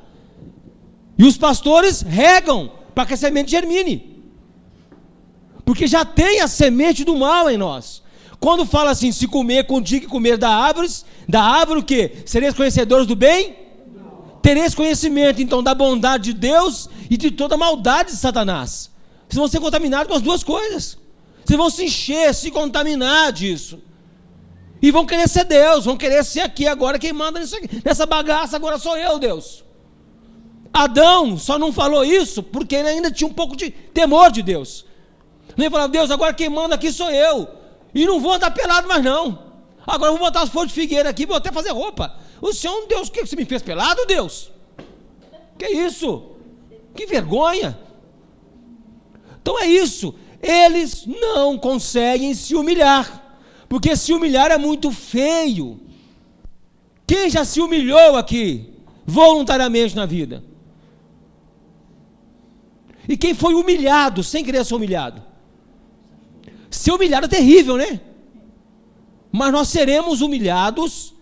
E os pastores regam para que a semente germine. Porque já tem a semente do mal em nós. Quando fala assim, se comer, contigo comer da árvore o quê? Sereis conhecedores do bem? Tereis conhecimento, então, da bondade de Deus e de toda a maldade de Satanás. Vocês vão ser contaminados com as duas coisas. Vocês vão se encher, se contaminar disso. E vão querer ser Deus, vão querer ser aqui agora, quem manda nessa bagaça agora sou eu, Deus. Adão só não falou isso porque ele ainda tinha um pouco de temor de Deus. Ele falava, Deus, agora quem manda aqui sou eu. E não vou andar pelado mais não. Agora eu vou botar as folhas de figueira aqui, vou até fazer roupa. O Senhor é um Deus, o que você me fez pelado, Deus? Que isso? Que vergonha. Então é isso. Eles não conseguem se humilhar. Porque se humilhar é muito feio. Quem já se humilhou aqui, voluntariamente na vida? E quem foi humilhado, sem querer ser humilhado? Ser humilhado é terrível, né? Mas nós seremos humilhados,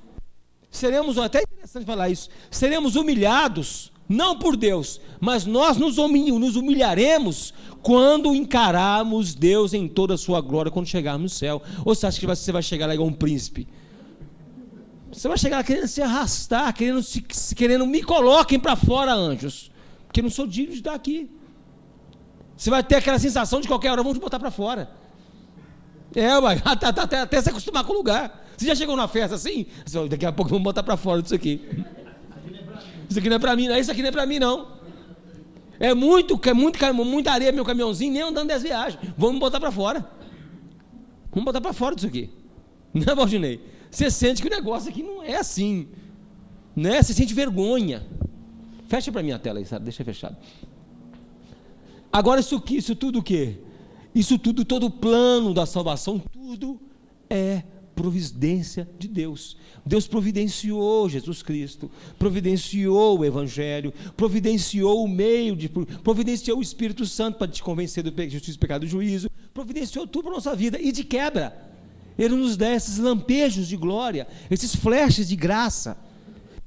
até interessante falar isso, seremos humilhados, não por Deus, mas nós nos humilharemos quando encararmos Deus em toda a sua glória, quando chegarmos no céu. Ou você acha que você vai chegar lá igual um príncipe? Você vai chegar lá querendo se arrastar, querendo me coloquem para fora, anjos, porque eu não sou digno de estar aqui. Você vai ter aquela sensação de qualquer hora, vamos te botar para fora. Até se acostumar com o lugar. Você já chegou numa festa assim? Daqui a pouco vamos botar para fora disso aqui. Isso aqui não é para mim, não. Isso aqui não é para mim, não. É muita areia, meu caminhãozinho, nem andando 10 viagens. Vamos botar para fora. Vamos botar para fora disso aqui. Não é, Valdinei? Você sente que o negócio aqui não é assim. Né? Você sente vergonha. Fecha para mim a tela aí, sabe? Deixa fechado. Agora isso tudo o quê? Isso tudo, todo o plano da salvação, tudo é providência de Deus. Deus providenciou Jesus Cristo, providenciou o Evangelho, providenciou o meio, providenciou o Espírito Santo para te convencer do justiça, pecado e juízo, providenciou tudo para a nossa vida, e de quebra, Ele nos dá esses lampejos de glória, esses flashes de graça,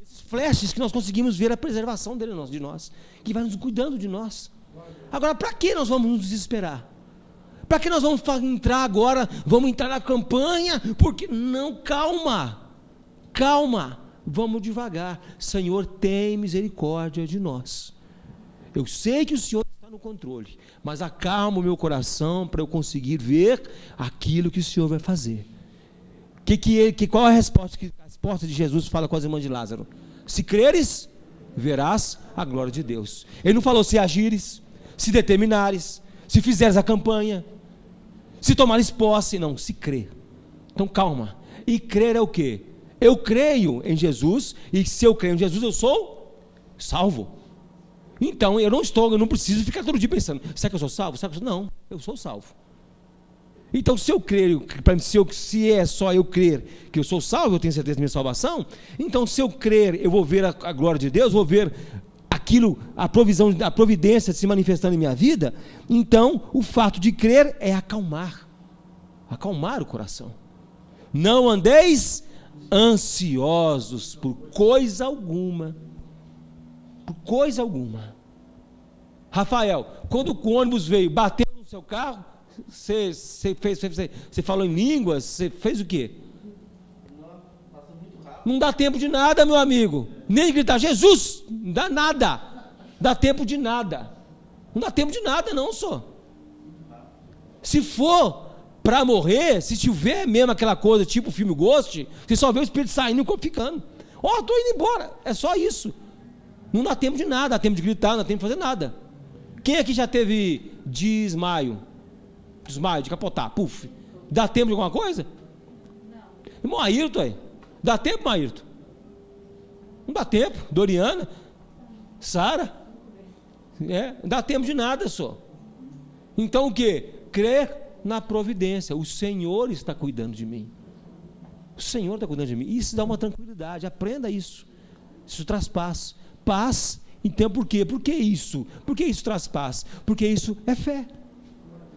esses flashes que nós conseguimos ver a preservação dele de nós, que vai nos cuidando de nós. Agora, para que nós vamos nos desesperar? Para que nós vamos entrar agora, vamos entrar na campanha? Porque não, calma, vamos devagar. Senhor, tem misericórdia de nós. Eu sei que o Senhor está no controle, mas acalma o meu coração para eu conseguir ver aquilo que o Senhor vai fazer. Qual é a resposta que a resposta de Jesus fala com as irmãs de Lázaro? Se creres, verás a glória de Deus. Ele não falou se agires, se determinares, se fizeres a campanha, se tomares posse, não, se crer. Então calma. E crer é o quê? Eu creio em Jesus, e se eu creio em Jesus, eu sou salvo. Então eu não preciso ficar todo dia pensando, será que eu sou salvo? Não, eu sou salvo. Então se eu creio, se é só eu crer que eu sou salvo, eu tenho certeza da minha salvação, então se eu crer, eu vou ver a glória de Deus, vou ver aquilo, a providência se manifestando em minha vida. Então o fato de crer é acalmar o coração. Não andeis ansiosos por coisa alguma. Rafael, quando o ônibus veio, bateu no seu carro, você falou em línguas, você fez o quê? Não dá tempo de nada, meu amigo. Nem de gritar, Jesus, não dá nada. Dá tempo de nada. Não dá tempo de nada, não, só. Se for para morrer, se tiver mesmo aquela coisa, tipo o filme Ghost, você só vê o espírito saindo e o corpo ficando. Estou indo embora. É só isso. Não dá tempo de nada, dá tempo de gritar, não dá tempo de fazer nada. Quem aqui já teve desmaio, de capotar, puf? Dá tempo de alguma coisa? Não. Irmão Ayrton aí. Dá tempo, Maírto? Não dá tempo. Doriana? Sara? Não dá tempo de nada só. Então o que? Crer na providência. O Senhor está cuidando de mim. O Senhor está cuidando de mim. Isso dá uma tranquilidade. Aprenda isso. Isso traz paz. Paz, então por quê? Por que isso? Por que isso traz paz? Porque isso é fé.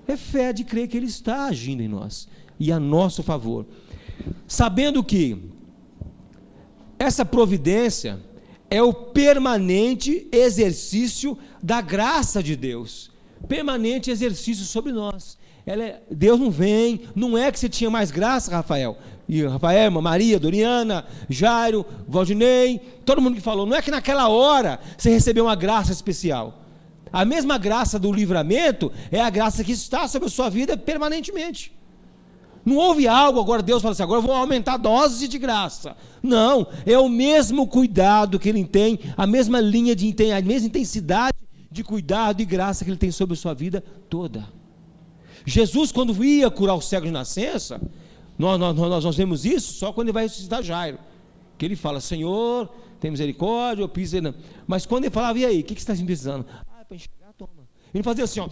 É fé de crer que Ele está agindo em nós e a nosso favor. Sabendo que essa providência é o permanente exercício da graça de Deus. Permanente exercício sobre nós. Deus não vem, não é que você tinha mais graça, Rafael, Maria, Doriana, Jairo, Valdinei, todo mundo que falou, não é que naquela hora você recebeu uma graça especial. A mesma graça do livramento é a graça que está sobre a sua vida permanentemente. Não houve algo, agora Deus fala assim, agora eu vou aumentar a dose de graça. Não, é o mesmo cuidado que Ele tem, a mesma linha a mesma intensidade de cuidado e graça que Ele tem sobre a sua vida toda. Jesus, quando ia curar o cego de nascença, nós vemos isso só quando Ele vai ressuscitar Jairo, que Ele fala, Senhor, tem misericórdia, eu piso. Mas quando Ele falava, e aí, o que você está precisando? Para enxergar, toma. Ele não fazia assim, ó.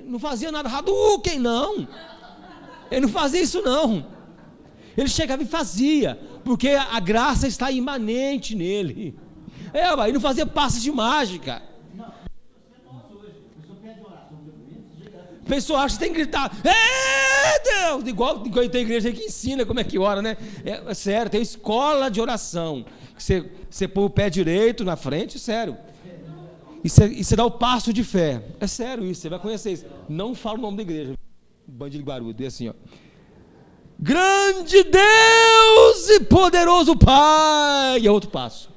Não fazia nada, Hadouken, não. Ele não fazia isso, não. Ele chegava e fazia, porque a graça está imanente nele. Ele não fazia passes de mágica. O pessoal acha que tem que gritar, Deus, igual tem igreja que ensina como é que ora, né? É sério, tem escola de oração. Você põe o pé direito na frente, sério. E você dá o passo de fé. É sério isso, você vai conhecer isso. Não fala o nome da igreja. Bandido de Guarudo, é assim, ó. Grande Deus e poderoso Pai. E é outro passo.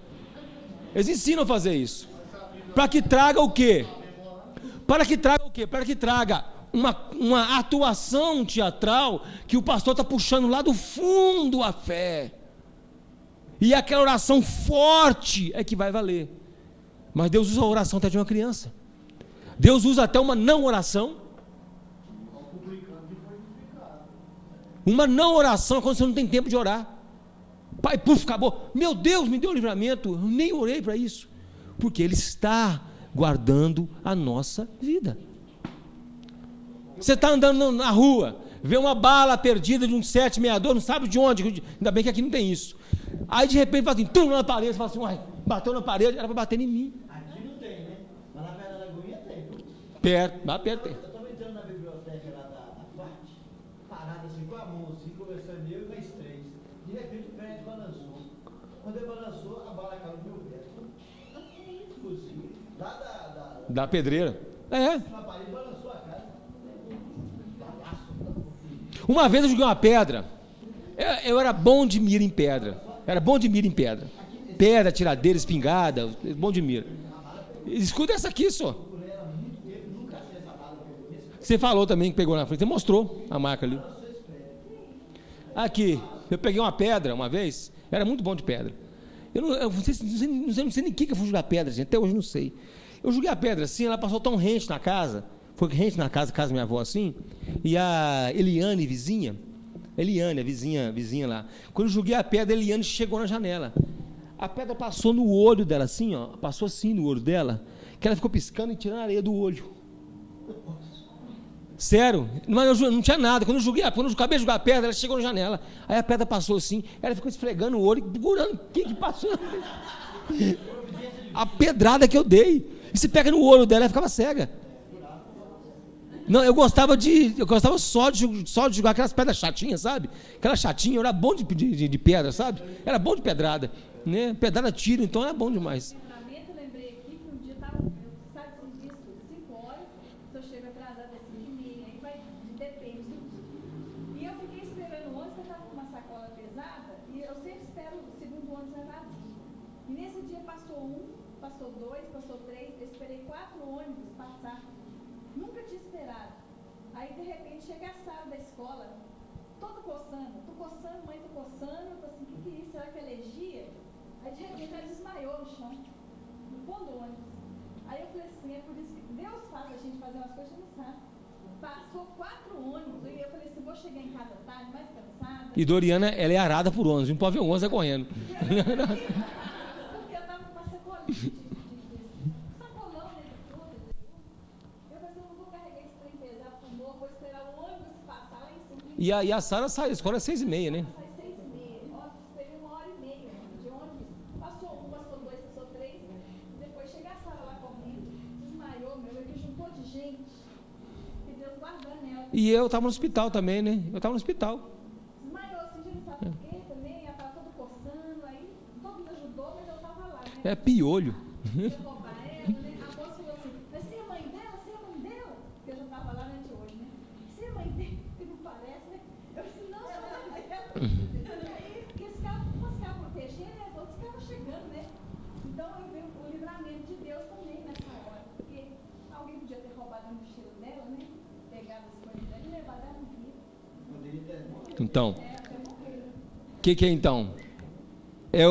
Eles ensinam a fazer isso. Para que traga o quê? Para que traga o quê? Para que traga uma atuação teatral que o pastor está puxando lá do fundo a fé. E aquela oração forte é que vai valer. Mas Deus usa a oração até de uma criança. Deus usa até uma não oração. Uma não oração quando você não tem tempo de orar. Pai, puf, acabou. Meu Deus, me deu um livramento. Eu nem orei para isso. Porque Ele está guardando a nossa vida. Você está andando na rua, vê uma bala perdida de um 762, não sabe de onde. Ainda bem que aqui não tem isso. Aí de repente faz assim, tum, na parede, você fala assim, uai, bateu na parede, era para bater em mim. Aqui não tem, né? Mas na Pedra da Lagoinha tem. Perto, lá perto tem. Eu estava entrando na biblioteca lá da parte, parado assim com a mão, assim, conversando eu e mais três. De repente o prédio balançou. Quando ele balançou, a bala caiu no meu pé. Que isso, fuzil? Lá da pedreira. É. Na parede balançou a casa. Uma vez eu joguei uma pedra. Eu era bom de mira em pedra. Pedra, tiradeira, espingarda, bom de mira. Escuta essa aqui só. Você falou também que pegou na frente. Você mostrou a marca ali. Aqui, eu peguei uma pedra uma vez. Era muito bom de pedra. Eu não sei nem o que eu fui jogar pedra, gente. Até hoje não sei. Eu joguei a pedra assim, ela passou tão rente na casa. Foi rente na casa da minha avó assim. E a Eliane, vizinha. Eliane, a vizinha lá. Quando eu joguei a pedra, a Eliane chegou na janela. A pedra passou no olho dela assim, ó. Passou assim no olho dela. Que ela ficou piscando e tirando a areia do olho. Sério, mas não tinha nada. Quando eu acabei de jogar a pedra, ela chegou na janela. Aí a pedra passou assim, ela ficou esfregando o olho, procurando o que passou. A pedrada que eu dei. E se pega no olho dela, ela ficava cega. Não, eu gostava só de jogar aquelas pedras chatinhas, sabe? Aquela chatinha, eu era bom de pedra, sabe? Era bom de pedrada, né? Pedrada tiro, então era bom demais. Eu lembrei aqui que um dia eu estava disso, 5 horas, se eu chego atrasada às 5h30, aí vai, depende do dia. E eu fiquei esperando o ônibus, eu estava com uma sacola pesada, e eu sempre espero o segundo ônibus vazio. E nesse dia passou 1, passou 2, passou 3, eu esperei 4 ônibus passar. Nunca tinha esperado. Aí, de repente, chega a Sara da escola, todo coçando. Tô coçando, mãe, tô coçando. Eu tô assim, o que é isso? Será que é alergia? Aí, de repente, ela desmaiou no chão, no fundo do ônibus. Aí eu falei assim, é por isso que Deus faz a gente fazer umas coisas que a gente não sabe. Passou 4 ônibus, e eu falei assim, vou chegar em casa tarde, mais cansada. E Doriana, ela é arada por ônibus, não pode ver o ônibus correndo. Porque eu tava com uma sacolinha sacolão dentro de tudo. Eu falei assim, eu não vou carregar esse trem pesado pro morro, vou esperar o ônibus passar lá em cima. E a Sara sai da escola às 6h30, né? Sai 6h30, ó, teve 1h30 de ônibus. Passou 1, passou 2, passou 3. Depois chega a Sara lá correndo, desmaiou, ele juntou de gente. Que Deus guardando ela. E eu estava no hospital também, né? Eu estava no hospital. Desmaiou assim, a gente não sabe por quê. É piolho. Então, o que é então? É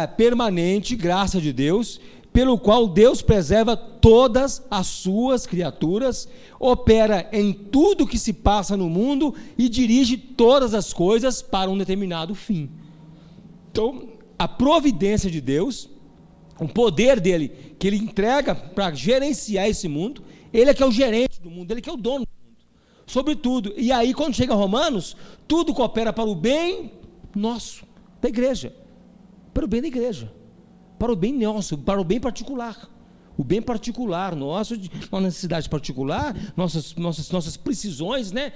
a permanente graça de Deus, pelo qual Deus preserva todas as suas criaturas, opera em tudo que se passa no mundo e dirige todas as coisas para um determinado fim. Então, a providência de Deus, o poder dele, que ele entrega para gerenciar esse mundo, ele é que é o gerente do mundo, ele que é o dono do mundo, sobretudo. E aí, quando chega a Romanos, tudo coopera para o bem nosso, da igreja, para o bem da igreja, para o bem nosso, para o bem particular. O bem particular nosso, uma necessidade particular, nossas precisões, né?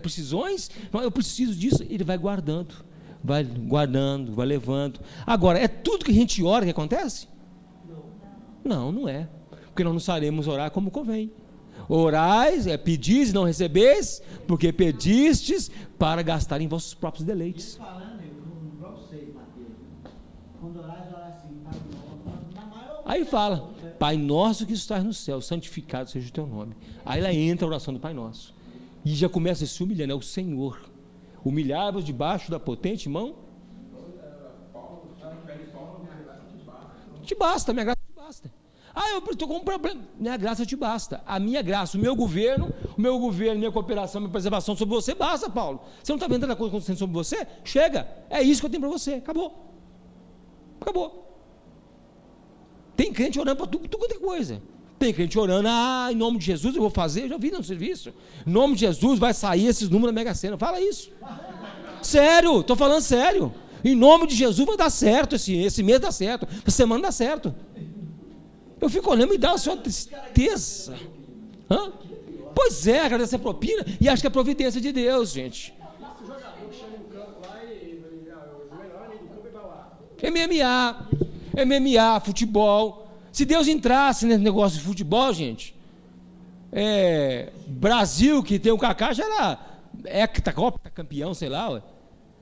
Precisões, eu preciso disso, ele vai guardando, vai levando. Agora, é tudo que a gente ora que acontece? Não é. Porque nós não sabemos orar como convém. Orais, pedis e não recebeis, porque pedistes para gastar em vossos próprios deleites. Aí fala, Pai nosso que estás no céu, santificado seja o teu nome. Aí lá entra a oração do Pai nosso. E já começa a se humilhando, é o Senhor. Humilhar-vos debaixo da potente mão. Te basta, minha graça te basta. Eu estou com um problema. Minha graça te basta. A minha graça, o meu governo, minha cooperação, minha preservação sobre você, basta, Paulo. Você não está vendo a coisa acontecendo sobre você? Chega. É isso que eu tenho para você. Acabou. Tem crente orando para tudo quanto é coisa. Tem crente orando, em nome de Jesus eu vou fazer, eu já vi no serviço. Em nome de Jesus vai sair esses números da Mega Sena. Fala isso. Sério, estou falando sério. Em nome de Jesus vai dar certo, esse mês dá certo, essa semana dá certo. Eu fico olhando e me dá uma sua tristeza. Pois é, agradecer a propina e acho que é a providência de Deus, gente. MMA, futebol. Se Deus entrasse nesse negócio de futebol, gente, Brasil, que tem o Kaká, já era campeão, sei lá,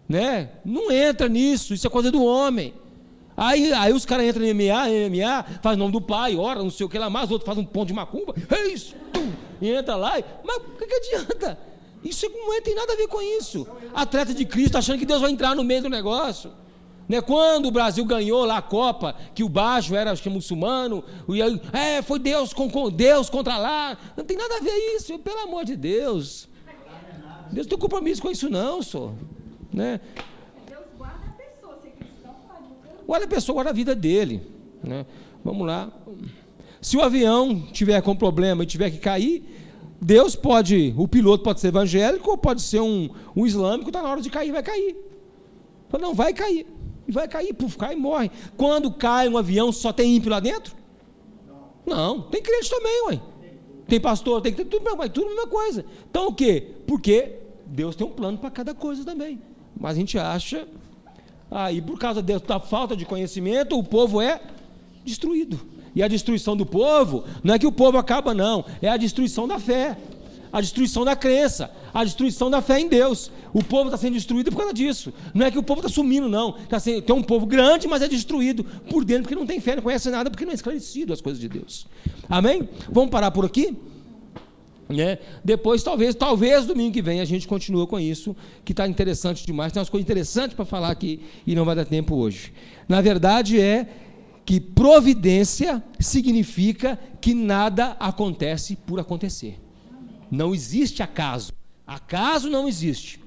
né? Não entra nisso, isso é coisa do homem. Aí os caras entram em MMA, faz o nome do pai, ora, não sei o que lá mais, outro faz um ponto de macumba, e entra lá, mas o que adianta? Isso não tem nada a ver com isso. Atleta de Cristo achando que Deus vai entrar no meio do negócio. Né? Quando o Brasil ganhou lá a Copa, que o Baixo era, acho que muçulmano, e aí, foi Deus contra lá. Não tem nada a ver isso, pelo amor de Deus. Deus não tem compromisso com isso não, senhor. Né? Deus guarda a pessoa, ser cristão pode. Guarda a pessoa, guarda a vida dele. Né? Vamos lá. Se o avião tiver com problema e tiver que cair, Deus pode, o piloto pode ser evangélico ou pode ser um islâmico, está na hora de cair, vai cair. Não, vai cair. E vai cair, cai e morre. Quando cai um avião, só tem ímpio lá dentro? Não, tem crente também, ué. Tem pastor, tem tudo a mesma coisa. Então o quê? Porque Deus tem um plano para cada coisa também. Mas a gente acha, por causa da falta de conhecimento, o povo é destruído. E a destruição do povo, não é que o povo acaba não, é a destruição da fé, a destruição da crença, a destruição da fé em Deus. O povo está sendo destruído por causa disso. Não é que o povo está sumindo, não. Tem um povo grande, mas é destruído por dentro, porque não tem fé, não conhece nada, porque não é esclarecido as coisas de Deus. Amém? Vamos parar por aqui? Depois, talvez domingo que vem a gente continua com isso, que está interessante demais. Tem umas coisas interessantes para falar aqui e não vai dar tempo hoje. Na verdade que providência significa que nada acontece por acontecer. Não existe acaso. Acaso não existe.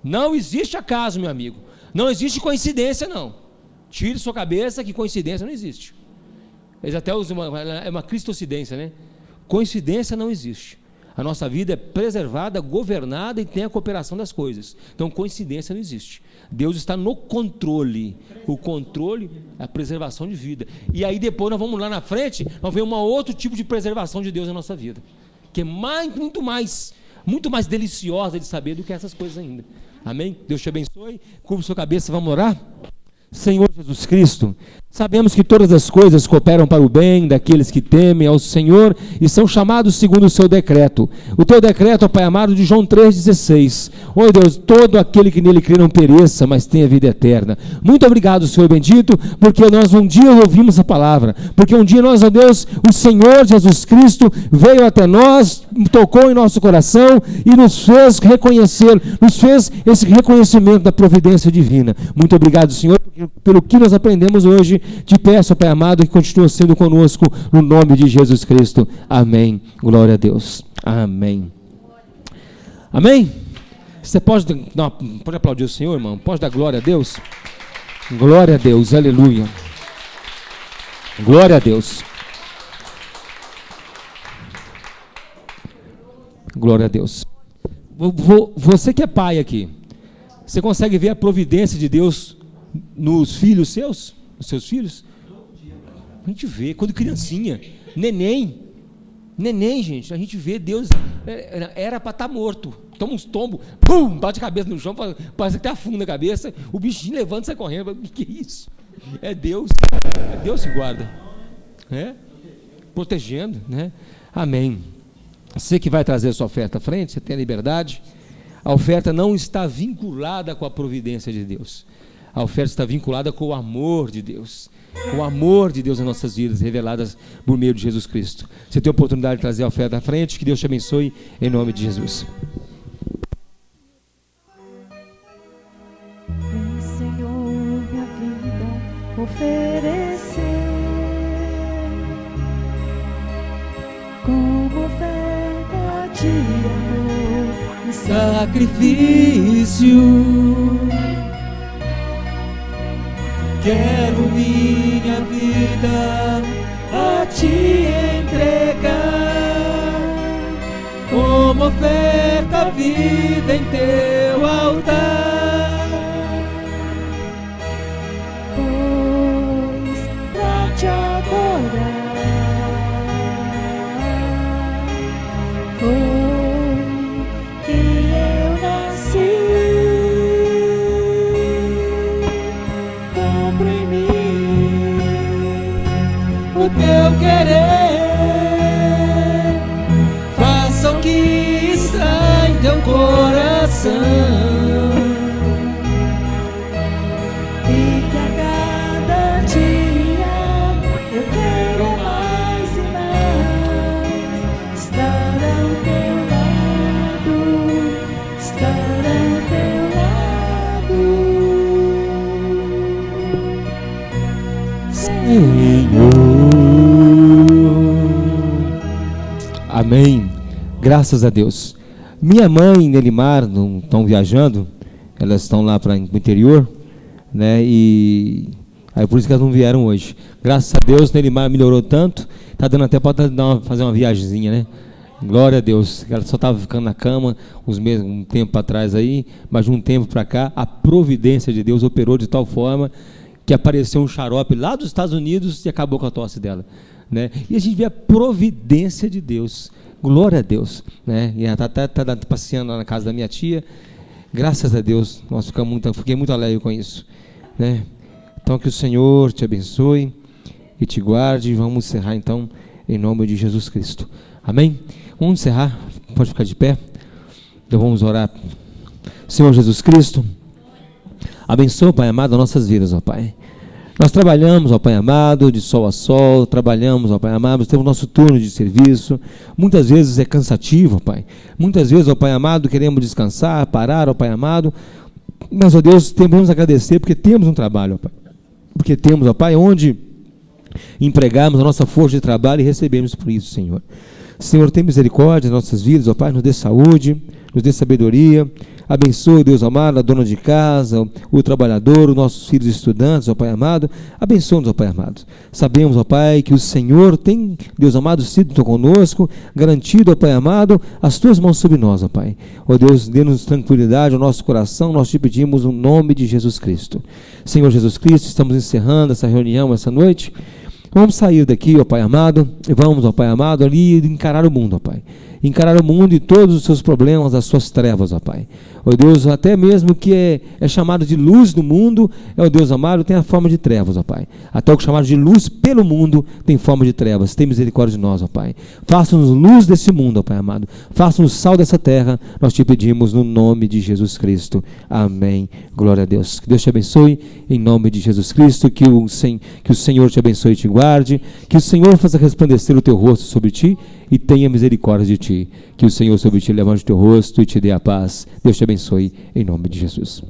Não existe acaso, meu amigo. Não existe coincidência, não. Tire sua cabeça que coincidência não existe. Eles até usam uma cristocidência, né? Coincidência não existe. A nossa vida é preservada, governada e tem a cooperação das coisas. Então, coincidência não existe. Deus está no controle. O controle é a preservação de vida. E aí depois nós vamos lá na frente, nós vemos um outro tipo de preservação de Deus na nossa vida, que é muito mais deliciosa de saber do que essas coisas ainda. Amém? Deus te abençoe. Curva sua cabeça, vamos orar? Senhor Jesus Cristo, Sabemos que todas as coisas cooperam para o bem daqueles que temem ao Senhor e são chamados segundo o seu decreto. O teu decreto, ó Pai amado, de João 3,16. Ó Deus, todo aquele que nele crê não pereça, mas tenha vida eterna. Muito obrigado, Senhor bendito, porque nós um dia ouvimos a palavra, porque um dia nós, ó Deus, o Senhor Jesus Cristo veio até nós, tocou em nosso coração e nos fez reconhecer, nos fez esse reconhecimento da providência divina. Muito obrigado, Senhor, pelo que nós aprendemos hoje. Te peço, Pai amado, que continue sendo conosco no nome de Jesus Cristo. Amém. Glória a Deus. Amém. Amém? Você pode aplaudir o Senhor, irmão? Pode dar glória a Deus? Glória a Deus. Aleluia. Glória a Deus. Glória a Deus. Você que é pai aqui, você consegue ver a providência de Deus nos filhos seus? Os seus filhos? A gente vê, quando criancinha, neném, gente, a gente vê Deus, era para estar morto, toma uns tombos, pum, bate a cabeça no chão, parece que tem afunda a cabeça, o bichinho levanta e sai correndo. O que é isso? É Deus que guarda, protegendo, né? Amém. Você que vai trazer a sua oferta à frente, você tem a liberdade. A oferta não está vinculada com a providência de Deus. A oferta está vinculada com o amor de Deus. O amor de Deus nas nossas vidas, reveladas por meio de Jesus Cristo. Você tem a oportunidade de trazer a oferta à frente. Que Deus te abençoe em nome de Jesus. Vem, Senhor, minha vida oferecer como oferta de amor e sacrifício. Quero minha vida a te entregar, como oferta viva em teu altar. Pois pra te adorar foi que eu nasci. Teu querer, faça o que está em teu coração, e que a cada dia eu quero mais e mais estar ao teu lado, estar ao teu lado, Senhor. Amém. Graças a Deus. Minha mãe e Nelimar não estão viajando, elas estão lá para o interior, né? E aí por isso que elas não vieram hoje. Graças a Deus, Nelimar melhorou tanto, está dando até para fazer uma viagemzinha, né? Glória a Deus. Ela só estava ficando na cama um tempo atrás aí, mas de um tempo para cá, a providência de Deus operou de tal forma que apareceu um xarope lá dos Estados Unidos e acabou com a tosse dela, né? E a gente vê a providência de Deus. Glória a Deus, né? E ela está passeando lá na casa da minha tia. Graças a Deus, fiquei muito alegre com isso, né? Então que o Senhor te abençoe e te guarde. Vamos encerrar então em nome de Jesus Cristo. Amém? Vamos encerrar. Pode ficar de pé. Então vamos orar. Senhor Jesus Cristo, abençoa, Pai amado, as nossas vidas, ó Pai. Nós trabalhamos, ó Pai amado, de sol a sol, trabalhamos, ó Pai amado, temos nosso turno de serviço, muitas vezes é cansativo, ó Pai. Muitas vezes, ó Pai amado, queremos descansar, parar, ó Pai amado, mas, ó Deus, devemos agradecer porque temos um trabalho, ó Pai. Porque temos, ó Pai, onde empregarmos a nossa força de trabalho e recebemos por isso, Senhor. Senhor, tem misericórdia nas nossas vidas, ó Pai, nos dê saúde, nos dê sabedoria. Abençoe, Deus amado, a dona de casa, o trabalhador, os nossos filhos estudantes, ó Pai amado. Abençoe-nos, ó Pai amado. Sabemos, ó Pai, que o Senhor tem, Deus amado, sido conosco, garantido, ó Pai amado, as tuas mãos sobre nós, ó Pai. Ó Deus, dê-nos tranquilidade ao nosso coração, nós te pedimos no nome de Jesus Cristo. Senhor Jesus Cristo, estamos encerrando essa reunião essa noite. Vamos sair daqui, ó Pai amado, e vamos, ó Pai amado, ali encarar o mundo, ó Pai. Encarar o mundo e todos os seus problemas, as suas trevas, ó Pai. Ó Deus, até mesmo que é chamado de luz do mundo, ó Deus amado, tem a forma de trevas, ó Pai. Até o que é chamado de luz pelo mundo tem forma de trevas. Tem misericórdia de nós, ó Pai. Faça-nos luz desse mundo, ó Pai amado. Faça-nos sal dessa terra, nós te pedimos no nome de Jesus Cristo. Amém. Glória a Deus. Que Deus te abençoe, em nome de Jesus Cristo, que o Senhor te abençoe e te guarde, que o Senhor faça resplandecer o teu rosto sobre ti e tenha misericórdia de ti. Que o Senhor sobre ti levante o teu rosto e te dê a paz. Deus te abençoe, em nome de Jesus.